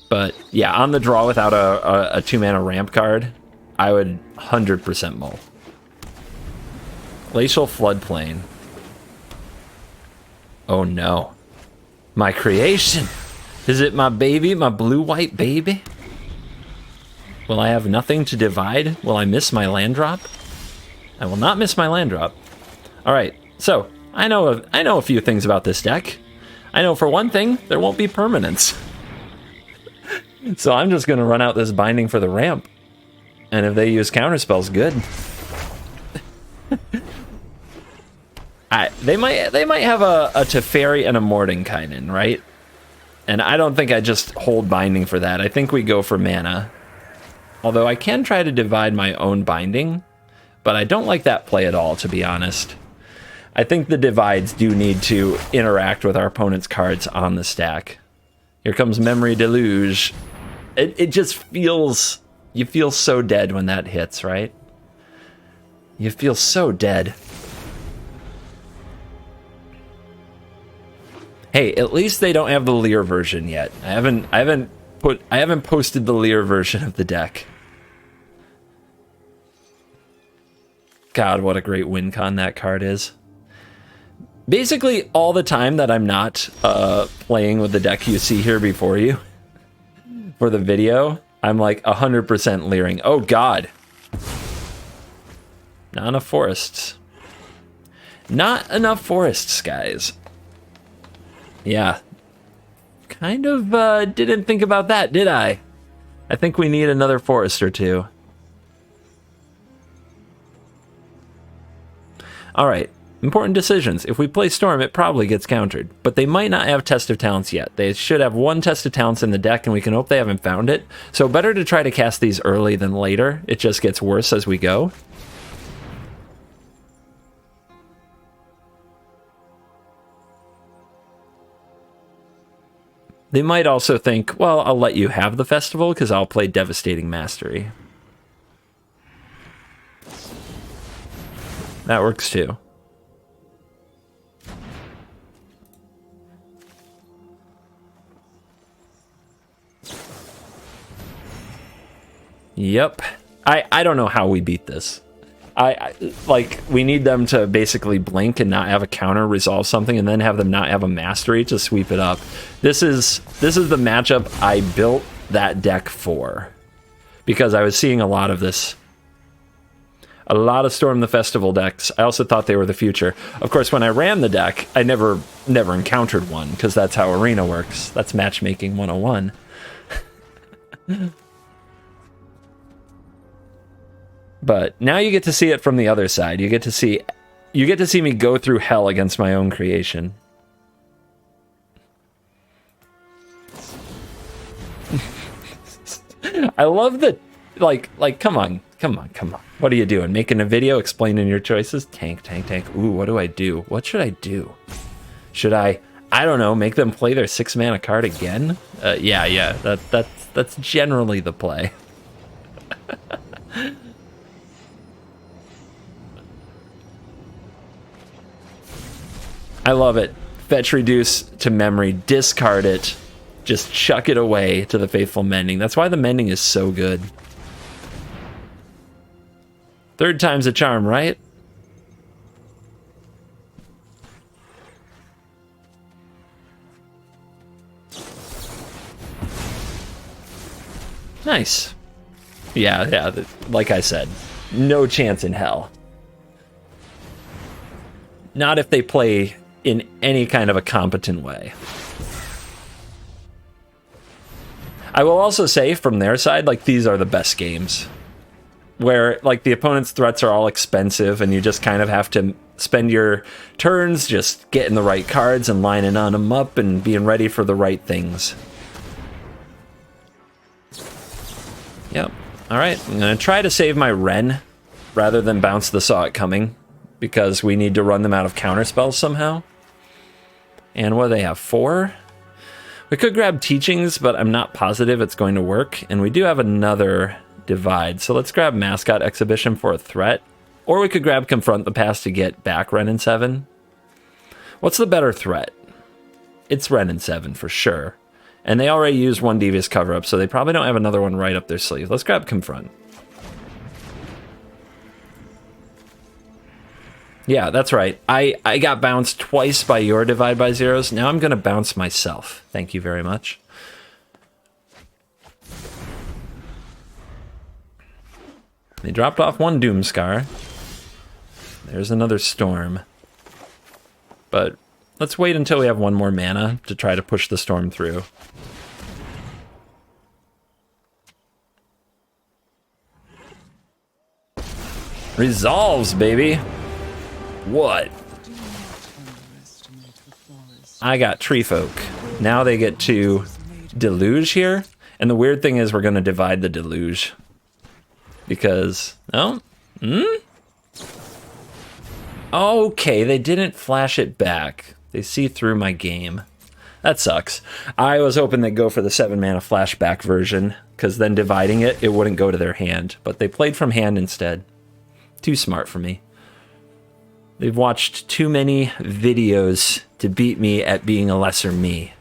But yeah, on the draw without a 2-mana ramp card, I would 100% mull. Glacial Floodplain. Oh no. My creation. Is it my baby, my blue-white baby? Will I have nothing to divide? Will I miss my land drop? I will not miss my land drop. All right, so I know a few things about this deck. I know for one thing, there won't be permanents. So I'm just gonna run out this binding for the ramp. And if they use counterspells, good. They might have a Teferi and a Mordenkainen, right? And I don't think I just hold binding for that. I think we go for mana. Although I can try to divide my own binding, but I don't like that play at all, to be honest. I think the divides do need to interact with our opponent's cards on the stack. Here comes Memory Deluge. It just feels... You feel so dead when that hits, right? You feel so dead. Hey, at least they don't have the Lear version yet. I haven't posted the Lear version of the deck. God, what a great win con that card is. Basically, all the time that I'm not playing with the deck you see here before you for the video, I'm like 100% leering. Oh God. Not enough forests. Not enough forests, guys. Yeah. Kind of didn't think about that, did I? I think we need another forest or two. Alright, important decisions. If we play Storm, it probably gets countered. But they might not have Test of Talents yet. They should have one Test of Talents in the deck, and we can hope they haven't found it. So better to try to cast these early than later. It just gets worse as we go. They might also think, well, I'll let you have the festival because I'll play Devastating Mastery. That works too. Yep. I don't know how we beat this. Like, we need them to basically blink and not have a counter resolve something and then have them not have a mastery to sweep it up. This is the matchup I built that deck for. Because I was seeing a lot of this. A lot of Storm the Festival decks. I also thought they were the future. Of course, when I ran the deck, I never encountered one, because that's how Arena works. That's matchmaking 101. But now you get to see it from the other side. You get to see me go through hell against my own creation. I love that. Like, come on. What are you doing? Making a video explaining your choices? Tank. Ooh, what do I do? What should I do? Should I I don't know, make them play their 6-mana card again? Yeah, that's generally the play. I love it. Fetch, reduce to memory, discard it, just chuck it away to the Faithful Mending. That's why the Mending is so good. Third time's a charm, right? Nice. Yeah, like I said, no chance in hell. Not if they play in any kind of a competent way. I will also say, from their side, like, these are the best games. Where, like, the opponent's threats are all expensive, and you just kind of have to spend your turns just getting the right cards and lining on them up and being ready for the right things. Yep. Alright, I'm going to try to save my Wren rather than bounce the Saw It Coming, because we need to run them out of counterspells somehow. And what do they have, 4? We could grab Teachings, but I'm not positive it's going to work. And we do have another Divide, so let's grab Mascot Exhibition for a threat. Or we could grab Confront the Past to get back Wren and 7. What's the better threat? It's Wren and 7 for sure. And they already used one Devious Cover-Up, so they probably don't have another one right up their sleeve. Let's grab Confront. Yeah, that's right. I got bounced twice by your Divide by Zeros. Now I'm going to bounce myself. Thank you very much. They dropped off one Doomscar. There's another Storm. But let's wait until we have one more mana to try to push the Storm through. Resolves, baby! What? I got Tree Folk. Now they get to Deluge here. And the weird thing is we're going to divide the Deluge. Because, okay, they didn't flash it back. They see through my game. That sucks. I was hoping they'd go for the 7-mana flashback version, because then dividing it, it wouldn't go to their hand. But they played from hand instead. Too smart for me. They've watched too many videos to beat me at being a lesser me.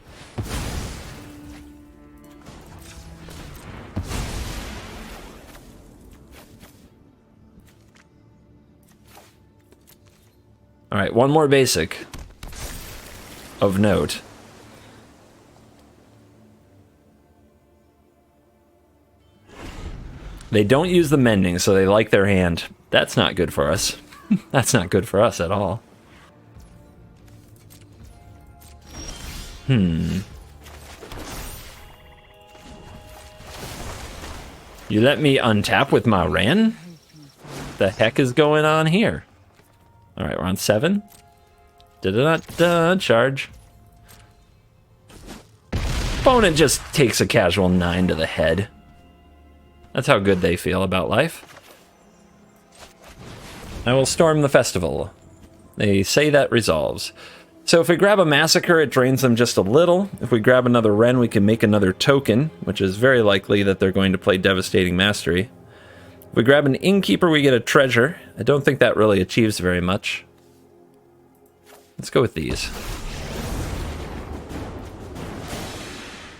All right, one more basic of note. They don't use the Mending, so they like their hand. That's not good for us. That's not good for us at all. You let me untap with my Wren? The heck is going on here? Alright, we're on 7. Da-da-da-da, charge. Opponent just takes a casual 9 to the head. That's how good they feel about life. I will storm the festival. They say that resolves. So if we grab a Massacre, it drains them just a little. If we grab another Wren, we can make another token, which is very likely that they're going to play Devastating Mastery. If we grab an Innkeeper, we get a treasure. I don't think that really achieves very much. Let's go with these.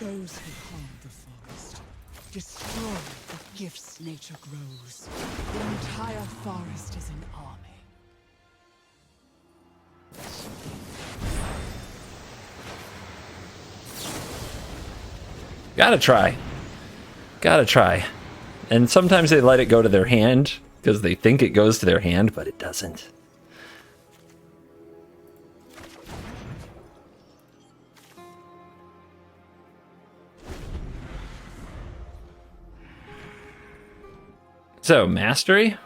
Those who harm the forest destroy the gifts nature grows. The entire forest is an army. Gotta try. Gotta try. And sometimes they let it go to their hand because they think it goes to their hand, but it doesn't. So, Mastery?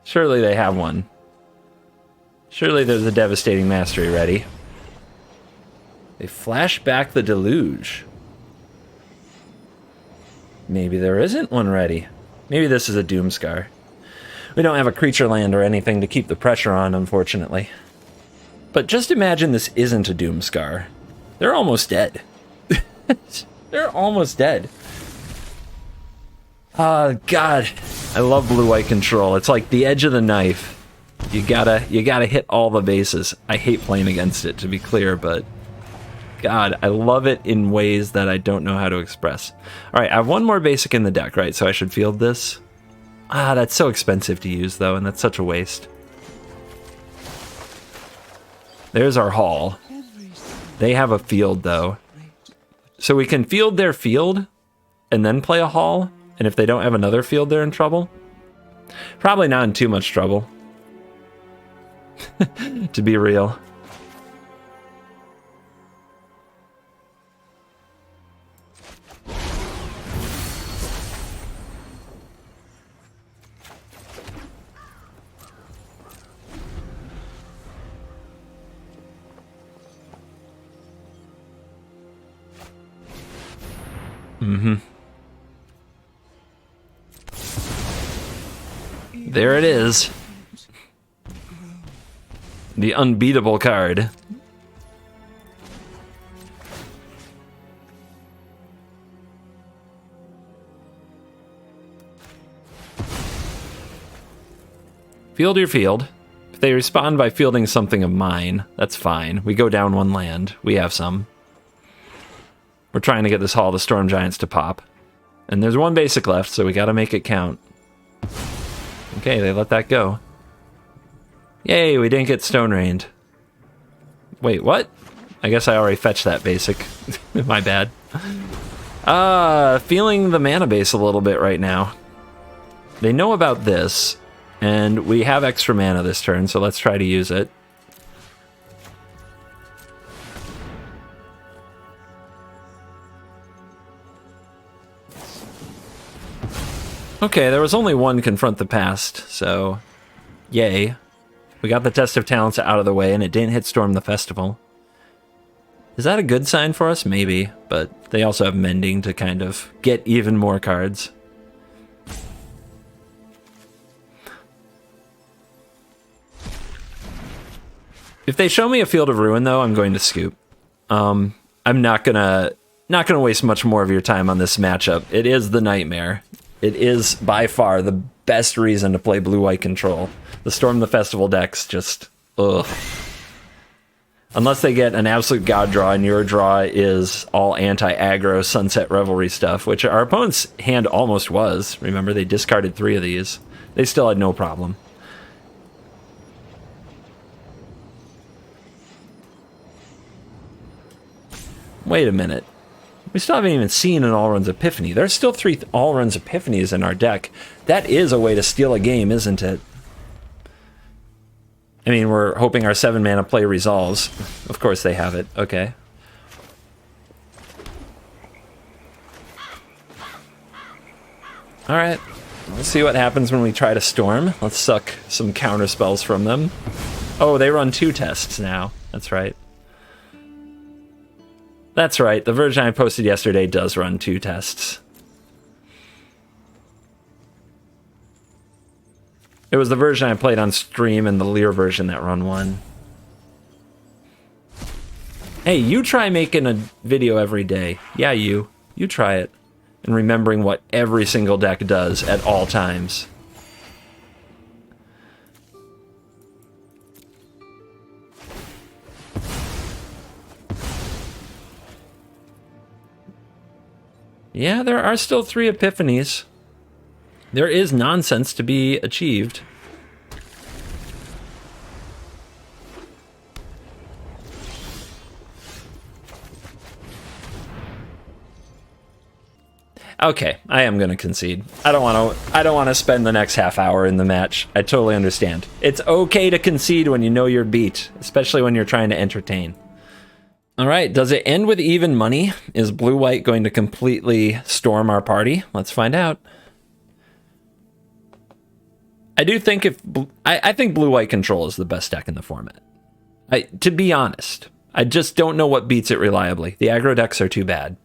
Surely they have one. Surely there's a Devastating Mastery ready. They flash back the Deluge. Maybe there isn't one ready. Maybe this is a Doomscar. We don't have a creature land or anything to keep the pressure on, unfortunately. But just imagine this isn't a Doomscar. They're almost dead. They're almost dead. Oh, God. I love blue-white control. It's like the edge of the knife. You gotta hit all the bases. I hate playing against it, to be clear, but God, I love it in ways that I don't know how to express. All right, I have one more basic in the deck, right? So I should field this. Ah, that's so expensive to use, though, and that's such a waste. There's our haul. They have a field, though. So we can field their field and then play a haul, and if they don't have another field, they're in trouble. Probably not in too much trouble. To be real. There it is. The unbeatable card. Field your field. If they respond by fielding something of mine, that's fine. We go down one land. We have some. We're trying to get this Hall of the Storm Giants to pop. And there's one basic left, so we gotta make it count. Okay, they let that go. Yay, we didn't get Stone Rained. Wait, what? I guess I already fetched that basic. My bad. Feeling the mana base a little bit right now. They know about this, and we have extra mana this turn, so let's try to use it. Okay, there was only one Confront the Past, so yay. We got the Test of Talents out of the way, and it didn't hit Storm the Festival. Is that a good sign for us? Maybe, but they also have Mending to kind of get even more cards. If they show me a Field of Ruin, though, I'm going to scoop. I'm not gonna waste much more of your time on this matchup. It is the nightmare. It is by far the best reason to play blue-white control. The Storm the Festival decks just, ugh. Unless they get an absolute god draw and your draw is all anti-aggro Sunset Revelry stuff, which our opponent's hand almost was. Remember, they discarded 3 of these. They still had no problem. Wait a minute. We still haven't even seen an All-Runs Epiphany. There's still 3 All-Runs Epiphanies in our deck. That is a way to steal a game, isn't it? I mean, we're hoping our 7-mana play resolves. Of course they have it. Okay. Alright. Let's see what happens when we try to Storm. Let's suck some counter spells from them. Oh, they run 2 tests now. That's right. That's right, the version I posted yesterday does run 2 tests. It was the version I played on stream and the Lear version that run 1. Hey, you try making a video every day. Yeah, you try it. And remembering what every single deck does at all times. Yeah, there are still 3 Epiphanies. There is nonsense to be achieved. Okay, I am going to concede. I don't want to spend the next half hour in the match. I totally understand. It's okay to concede when you know you're beat, especially when you're trying to entertain. All right, does it end with even money? Is blue-white going to completely storm our party? Let's find out. I do think I think blue-white control is the best deck in the format. To be honest, I just don't know what beats it reliably. The aggro decks are too bad.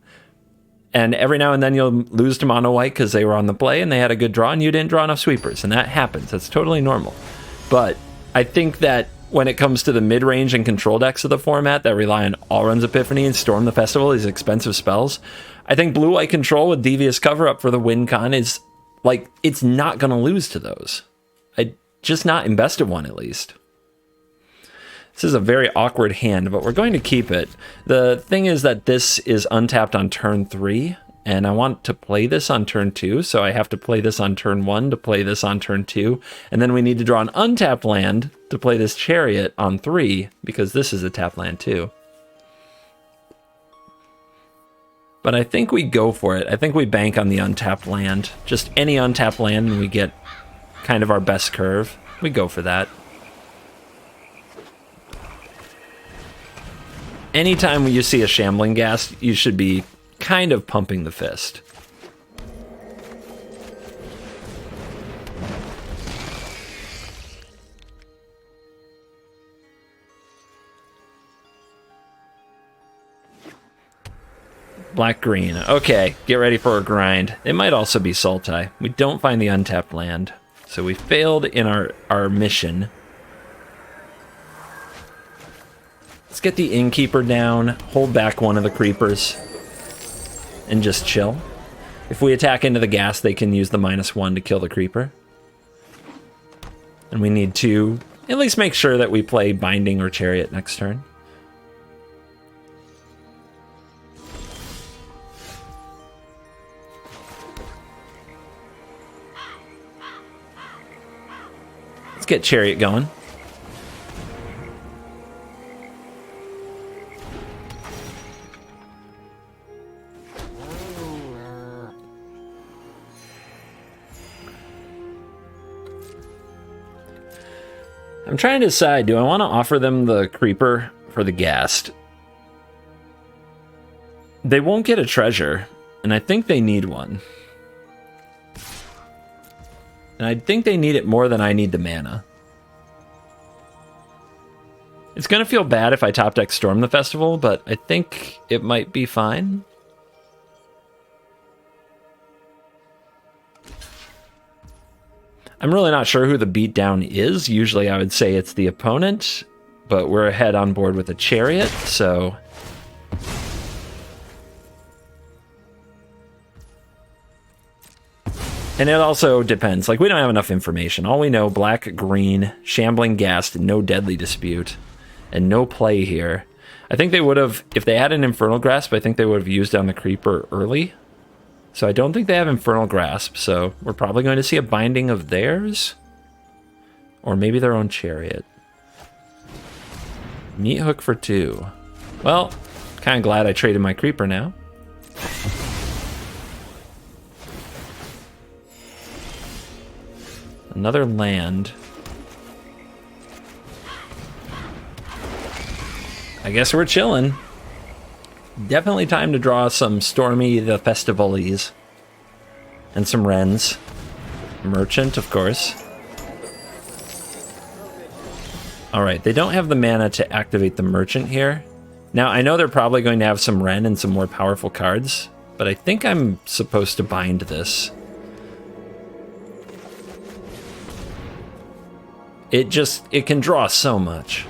And every now and then you'll lose to mono-white because they were on the play and they had a good draw and you didn't draw enough sweepers. And that happens. That's totally normal. But I think that when it comes to the mid-range and control decks of the format that rely on Allrun's Epiphany and Storm the Festival, these expensive spells. I think blue-white control with Devious Cover-Up for the win con is, like, it's not going to lose to those. Just not in best of one, at least. This is a very awkward hand, but we're going to keep it. The thing is that this is untapped on turn 3, and I want to play this on turn 2, so I have to play this on turn 1 to play this on turn 2, and then we need to draw an untapped land to play this Chariot on 3, because this is a tapped land too. But I think we go for it. I think we bank on the untapped land. Just any untapped land, and we get kind of our best curve. We go for that. Anytime you see a Shambling Ghast, you should be kind of pumping the fist. Black-green. Okay, get ready for a grind. It might also be Sultai. We don't find the untapped land, so we failed in our mission. Let's get the Innkeeper down, hold back one of the creepers, and just chill. If we attack into the gas, they can use the -1 to kill the creeper. And we need to at least make sure that we play Binding or Chariot next turn. Let's get Chariot going. I'm trying to decide, do I want to offer them the creeper for the ghast? They won't get a treasure, and I think they need one. And I think they need it more than I need the mana. It's going to feel bad if I top deck Storm the Festival, but I think it might be fine. I'm really not sure who the beatdown is. Usually I would say it's the opponent, but we're ahead on board with a Chariot, so... And it also depends. Like, we don't have enough information. All we know, black, green, Shambling Ghast, no Deadly Dispute, and no play here. I think they would have, if they had an Infernal Grasp, I think they would have used down the Creeper early. So I don't think they have Infernal Grasp, so we're probably going to see a Binding of theirs. Or maybe their own Chariot. Meat Hook for 2. Well, kind of glad I traded my Creeper now. Another land. I guess we're chilling. Definitely time to draw some Stormy the Festivalies. And some Wrens. Merchant, of course. Alright, they don't have the mana to activate the Merchant here. Now, I know they're probably going to have some Wren and some more powerful cards, but I think I'm supposed to bind this. It can draw so much.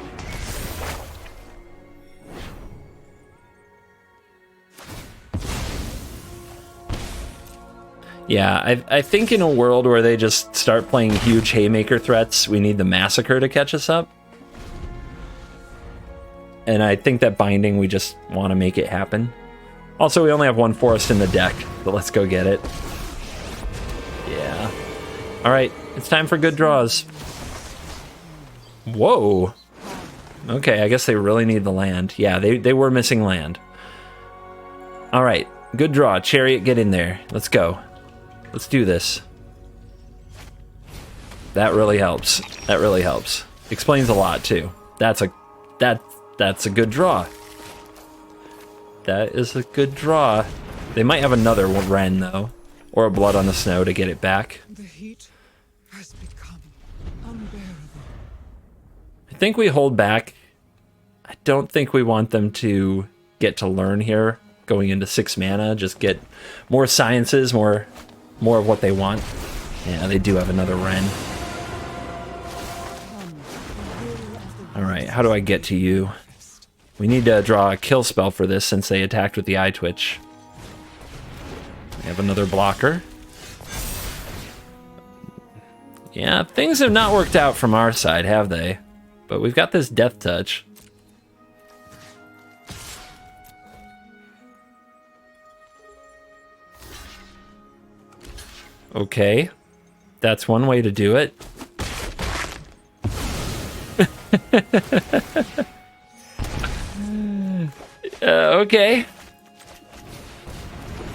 Yeah, I think in a world where they just start playing huge Haymaker threats, we need the Massacre to catch us up. And I think that Binding, we just want to make it happen. Also, we only have one Forest in the deck, but let's go get it. Yeah. Alright, it's time for good draws. Whoa. Okay, I guess they really need the land. Yeah, they were missing land. Alright, good draw. Chariot, get in there. Let's go. Let's do this. That really helps. That really helps. Explains a lot, too. That's a good draw. That is a good draw. They might have another Wren, though. Or a Blood on the Snow to get it back. The heat has become unbearable. I think we hold back. I don't think we want them to get to learn here. Going into 6 mana, just get more sciences, more of what they want. Yeah, they do have another Wren. how do I get to you? We need to draw a kill spell for this since they attacked with the eye twitch. We have another blocker. Yeah, things have not worked out from our side, have they? But we've got this death touch. Okay, that's one way to do it. Okay.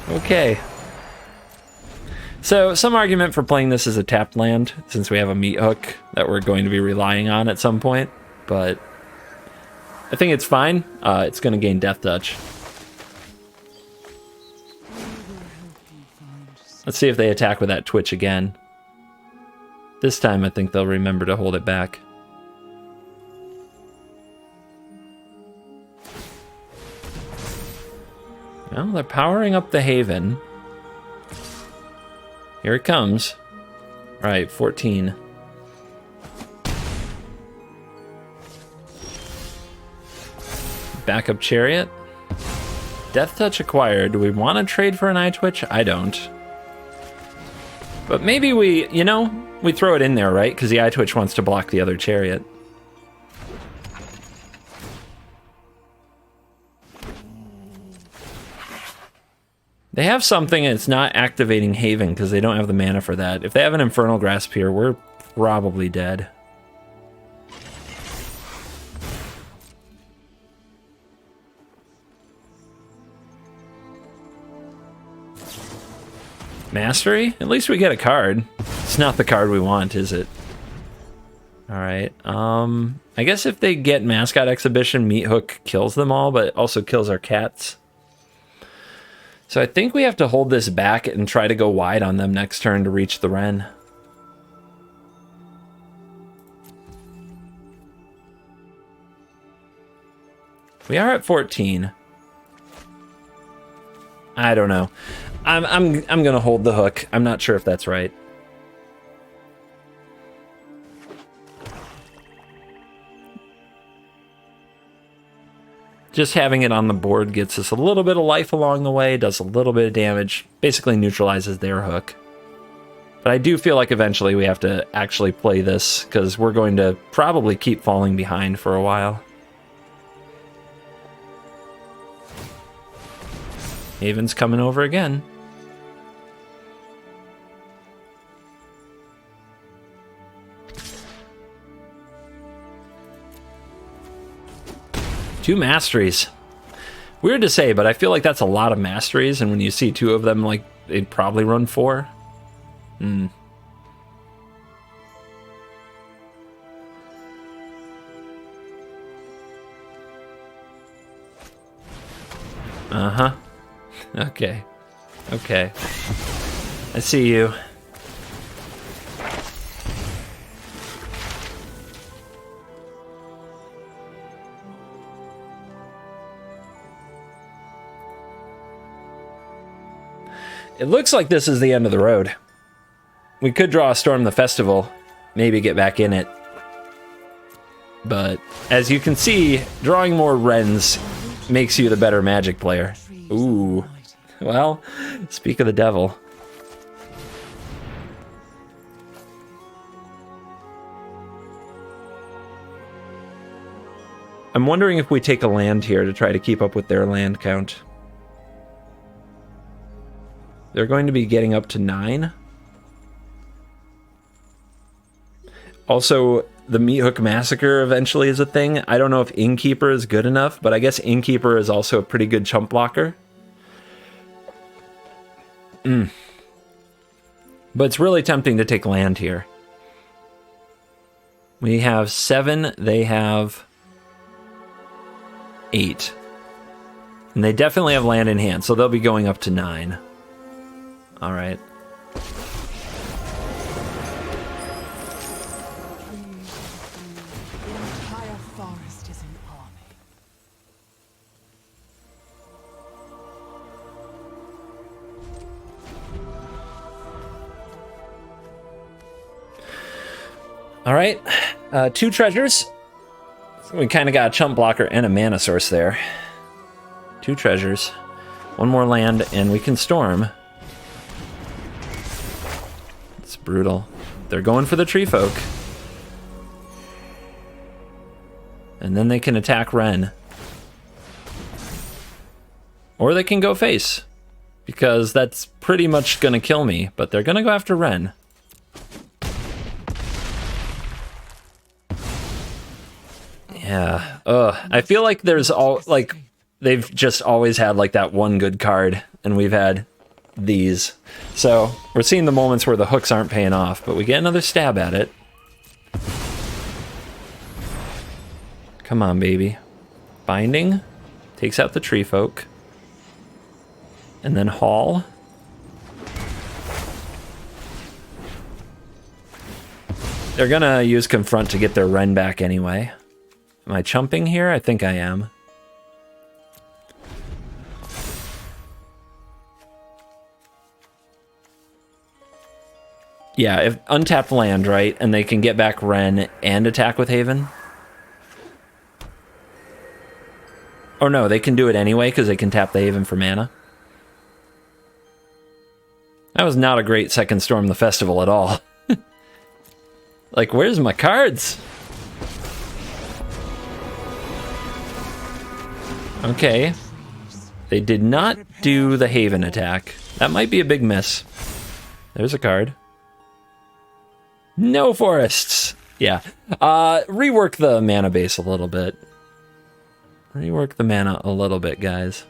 Okay. So, some argument for playing this as a tapped land, since we have a meat hook that we're going to be relying on at some point, but I think it's fine. It's going to gain death touch. Let's see if they attack with that twitch again. This time I think they'll remember to hold it back. Well, they're powering up the Haven. Here it comes. All right, 14. Backup Chariot. Death Touch acquired. Do we want to trade for an Eye Twitch? I don't. But maybe we, you know, we throw it in there, right? Because the Eye Twitch wants to block the other Chariot. They have something and it's not activating Haven because they don't have the mana for that. If they have an Infernal Grasp here, we're probably dead. Mastery? At least we get a card. It's not the card we want, is it? Alright, I guess if they get Mascot Exhibition, Meat Hook kills them all, but it also kills our cats. So I think we have to hold this back and try to go wide on them next turn to reach the Wren. We are at 14. I don't know. I'm gonna hold the hook. I'm not sure if that's right. Just having it on the board gets us a little bit of life along the way, does a little bit of damage, basically neutralizes their hook. But I do feel like eventually we have to actually play this, because we're going to probably keep falling behind for a while. Haven's coming over again. Two masteries. Weird to say, but I feel like that's a lot of masteries, and when you see two of them, like, they'd probably run 4. Uh-huh. Okay. Okay. I see you. It looks like this is the end of the road. We could draw a Storm the Festival, maybe get back in it. But as you can see, drawing more Wrens makes you the better Magic player. Ooh. Well, speak of the devil. I'm wondering if we take a land here to try to keep up with their land count. They're going to be getting up to 9. Also, the Meat Hook Massacre eventually is a thing. I don't know if Innkeeper is good enough, but I guess Innkeeper is also a pretty good chump blocker. But it's really tempting to take land here. We have 7, they have 8. And they definitely have land in hand, so they'll be going up to 9. All right. The entire forest is an army. All right. 2 treasures. So we kind of got a chump blocker and a mana source there. 2 treasures. 1 more land, and we can storm. It's brutal. They're going for the tree folk. And then they can attack Ren. Or they can go face. Because that's pretty much gonna kill me, but they're gonna go after Ren. Yeah. I feel like there's they've just always had like that one good card, and we've had these. So we're seeing the moments where the hooks aren't paying off, but we get another stab at it. Come on, baby. Binding takes out the tree folk. And then haul. They're gonna use confront to get their Ren back anyway. Am I chumping here? I think I am. Yeah, if untapped land, right? And they can get back Ren and attack with Haven. Or no, they can do it anyway because they can tap the Haven for mana. That was not a great second Storm the Festival at all. Like, where's my cards? Okay. They did not do the Haven attack. That might be a big miss. There's a card. No forests. Yeah. Rework the mana base a little bit. Rework the mana a little bit, guys.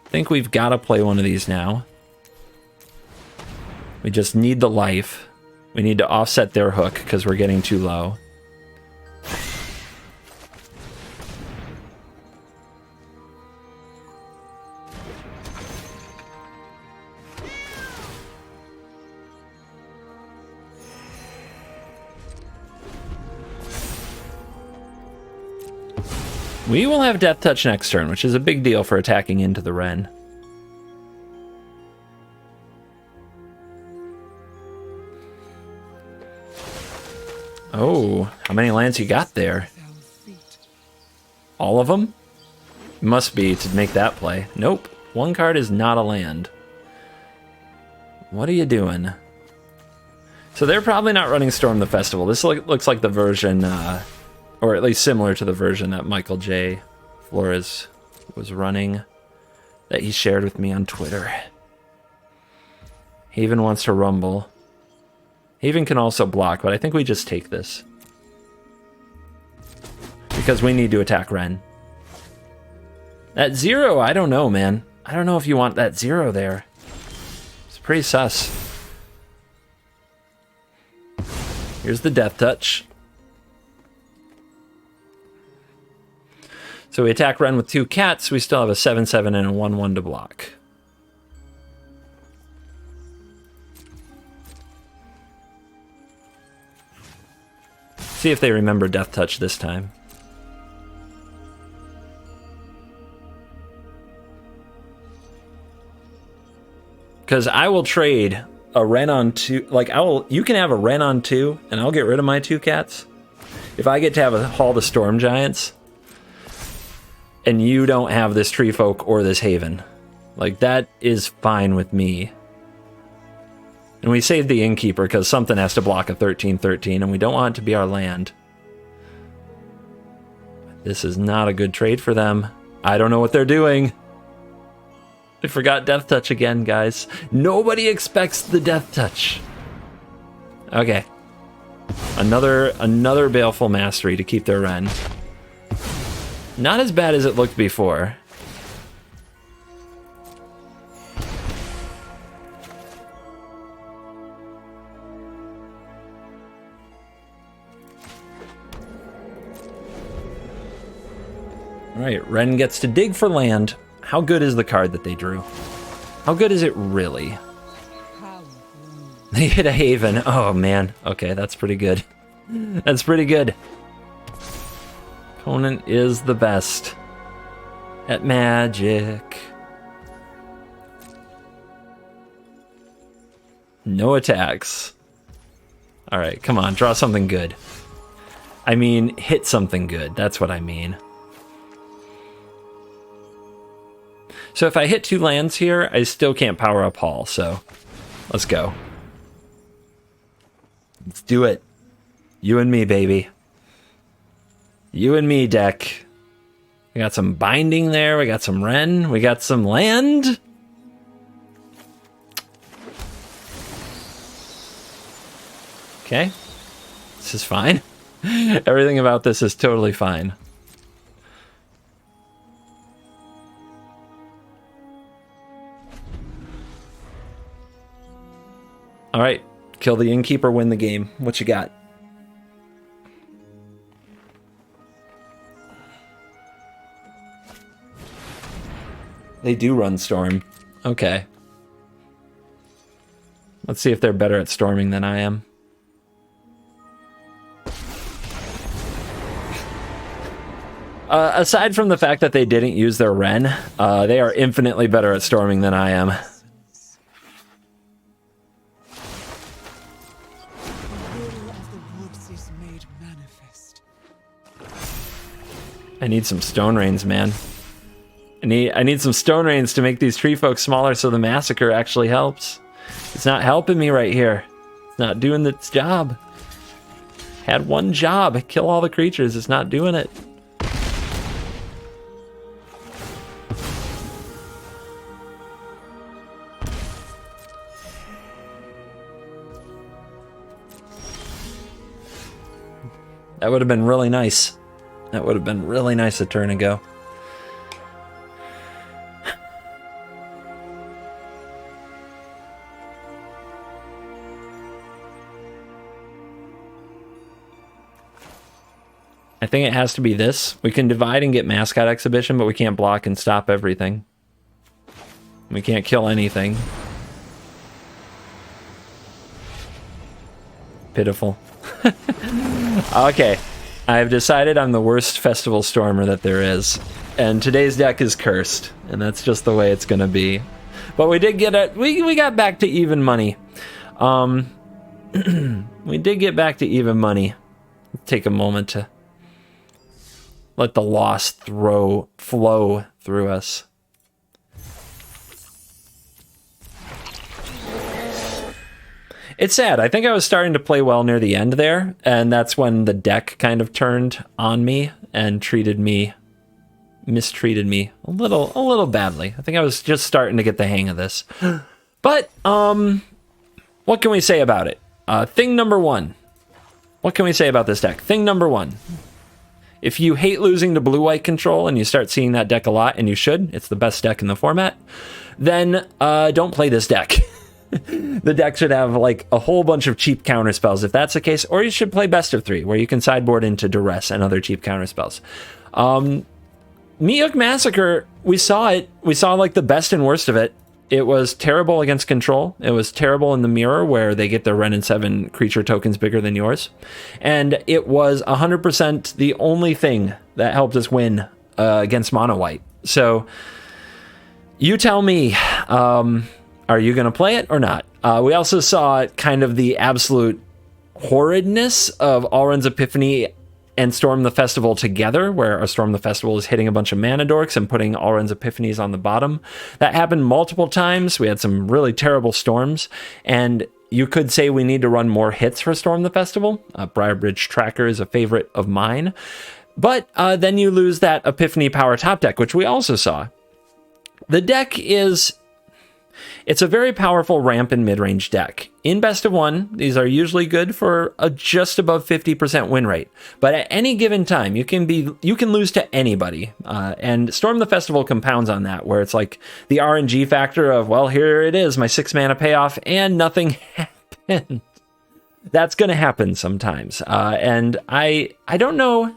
I think we've got to play one of these now. We just need the life. We need to offset their hook because we're getting too low. We will have Death Touch next turn, which is a big deal for attacking into the Ren. Oh, how many lands you got there? All of them? Must be to make that play. Nope, 1 card is not a land. What are you doing? So they're probably not running Storm the Festival. This looks like the version... or at least similar to the version that Michael J. Flores was running, that he shared with me on Twitter. Haven wants to rumble. Haven can also block, but I think we just take this. Because we need to attack Ren. That 0, I don't know, man. I don't know if you want that 0 there. It's pretty sus. Here's the Death Touch. So we attack Ren with 2 cats. We still have a 7/7 and a 1/1 to block. See if they remember Death Touch this time. Because I will trade a Ren on 2. Like, you can have a Ren on 2, and I'll get rid of my 2 cats. If I get to have a Haul the Storm Giants, and you don't have this Tree Folk or this Haven. Like, that is fine with me. And we saved the Innkeeper because something has to block a 13/13, and we don't want it to be our land. This is not a good trade for them. I don't know what they're doing. I forgot Death Touch again, guys. Nobody expects the Death Touch. Okay. Another Baleful Mastery to keep their Ren. Not as bad as it looked before. Alright, Ren gets to dig for land. How good is the card that they drew? How good is it really? They hit a Haven. Oh man. Okay, that's pretty good. That's pretty good. Opponent is the best at Magic. No attacks. Alright, come on, draw something good. I mean, hit something good. That's what I mean. So if I hit 2 lands here, I still can't power up Hall, so let's go. Let's do it. You and me, baby. You and me, deck. We got some binding there. We got some Ren. We got some land. Okay. This is fine. Everything about this is totally fine. All right. Kill the innkeeper, win the game. What you got? They do run Storm. Okay. Let's see if they're better at storming than I am. Aside from the fact that they didn't use their Ren, they are infinitely better at storming than I am. I need some Stone Rains, man. I need some Stone Rains to make these tree folk smaller so the massacre actually helps. It's not helping me right here. It's not doing its job. Had one job, kill all the creatures. It's not doing it. That would have been really nice. That would have been really nice a turn ago. I think it has to be this. We can divide and get Mascot Exhibition, but we can't block and stop everything. We can't kill anything. Pitiful. Okay. I've decided I'm the worst Festival Stormer that there is. And today's deck is cursed. And that's just the way it's going to be. But we did get it. We got back to even money. We did get back to even money. Take a moment to let the loss flow through us. It's sad. I think I was starting to play well near the end there, and that's when the deck kind of turned on me and mistreated me a little badly. I think I was just starting to get the hang of this. But what can we say about it? Thing number one. What can we say about this deck? Thing number one. If you hate losing to blue-white control and you start seeing that deck a lot, and you should, it's the best deck in the format, then don't play this deck. The deck should have like a whole bunch of cheap counter spells if that's the case, or you should play best of 3 where you can sideboard into Duress and other cheap counter spells. Mi'uk Massacre, we saw it. We saw like the best and worst of it. It was terrible against control. It was terrible in the mirror where they get their Ren and 7 creature tokens bigger than yours. And it was 100% the only thing that helped us win against mono white. So you tell me, are you going to play it or not? We also saw kind of the absolute horridness of Alrund's Epiphany and Storm the Festival together, where our Storm the Festival is hitting a bunch of mana dorks and putting Alrund's Epiphanies on the bottom. That happened multiple times. We had some really terrible storms, and you could say we need to run more hits for Storm the Festival. Briarbridge Tracker is a favorite of mine. But then you lose that Epiphany power top deck, which we also saw. The deck is... It's a very powerful ramp and mid-range deck. In best of 1, these are usually good for a just above 50% win rate. But at any given time, you can lose to anybody. And Storm the Festival compounds on that, where it's like the RNG factor of, well, here it is, my 6 mana payoff, and nothing happened. That's going to happen sometimes. And I don't know,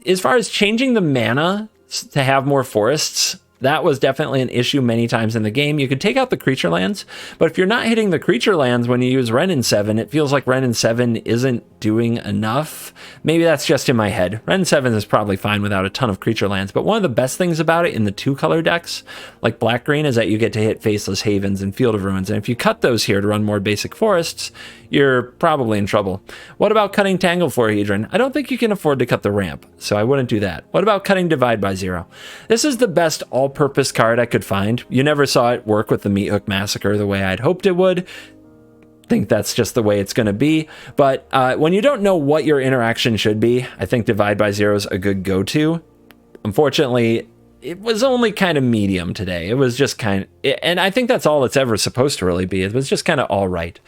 as far as changing the mana to have more forests, That was definitely an issue many times in the game. You could take out the creature lands, but if you're not hitting the creature lands when you use Wrenn and 7, it feels like Wrenn and 7 isn't doing enough. Maybe that's just in my head. Wrenn and 7 is probably fine without a ton of creature lands, but one of the best things about it in the 2-color decks, like black-green, is that you get to hit Faceless Havens and Field of Ruins, and if you cut those here to run more basic forests, you're probably in trouble. What about cutting Tangle Hedron? I don't think you can afford to cut the ramp, so I wouldn't do that. What about cutting Divide by Zero? This is the best all-purpose card I could find. You never saw it work with the Meat Hook Massacre the way I'd hoped it would. Think that's just the way it's going to be. But when you don't know what your interaction should be, I think Divide by Zero is a good go-to. Unfortunately, it was only kind of medium today. It was just kind of, and I think that's all it's ever supposed to really be. It was just kind of all right.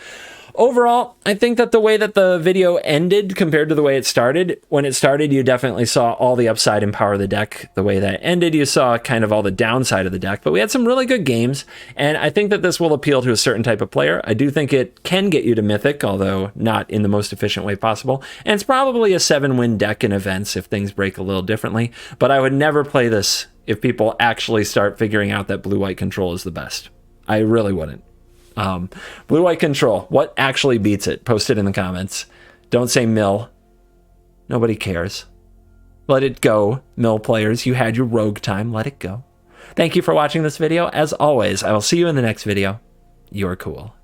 Overall, I think that the way that the video ended compared to the way it started, when it started, you definitely saw all the upside and power of the deck. The way that it ended, you saw kind of all the downside of the deck, but we had some really good games, and I think that this will appeal to a certain type of player. I do think it can get you to Mythic, although not in the most efficient way possible, and it's probably a 7-win deck in events if things break a little differently, but I would never play this if people actually start figuring out that blue-white control is the best. I really wouldn't. Blue-white control, what actually beats it? Post it in the comments. Don't say mill. Nobody cares. Let it go, mill players. You had your rogue time. Let it go. Thank you for watching this video. As always, I will see you in the next video. You're cool.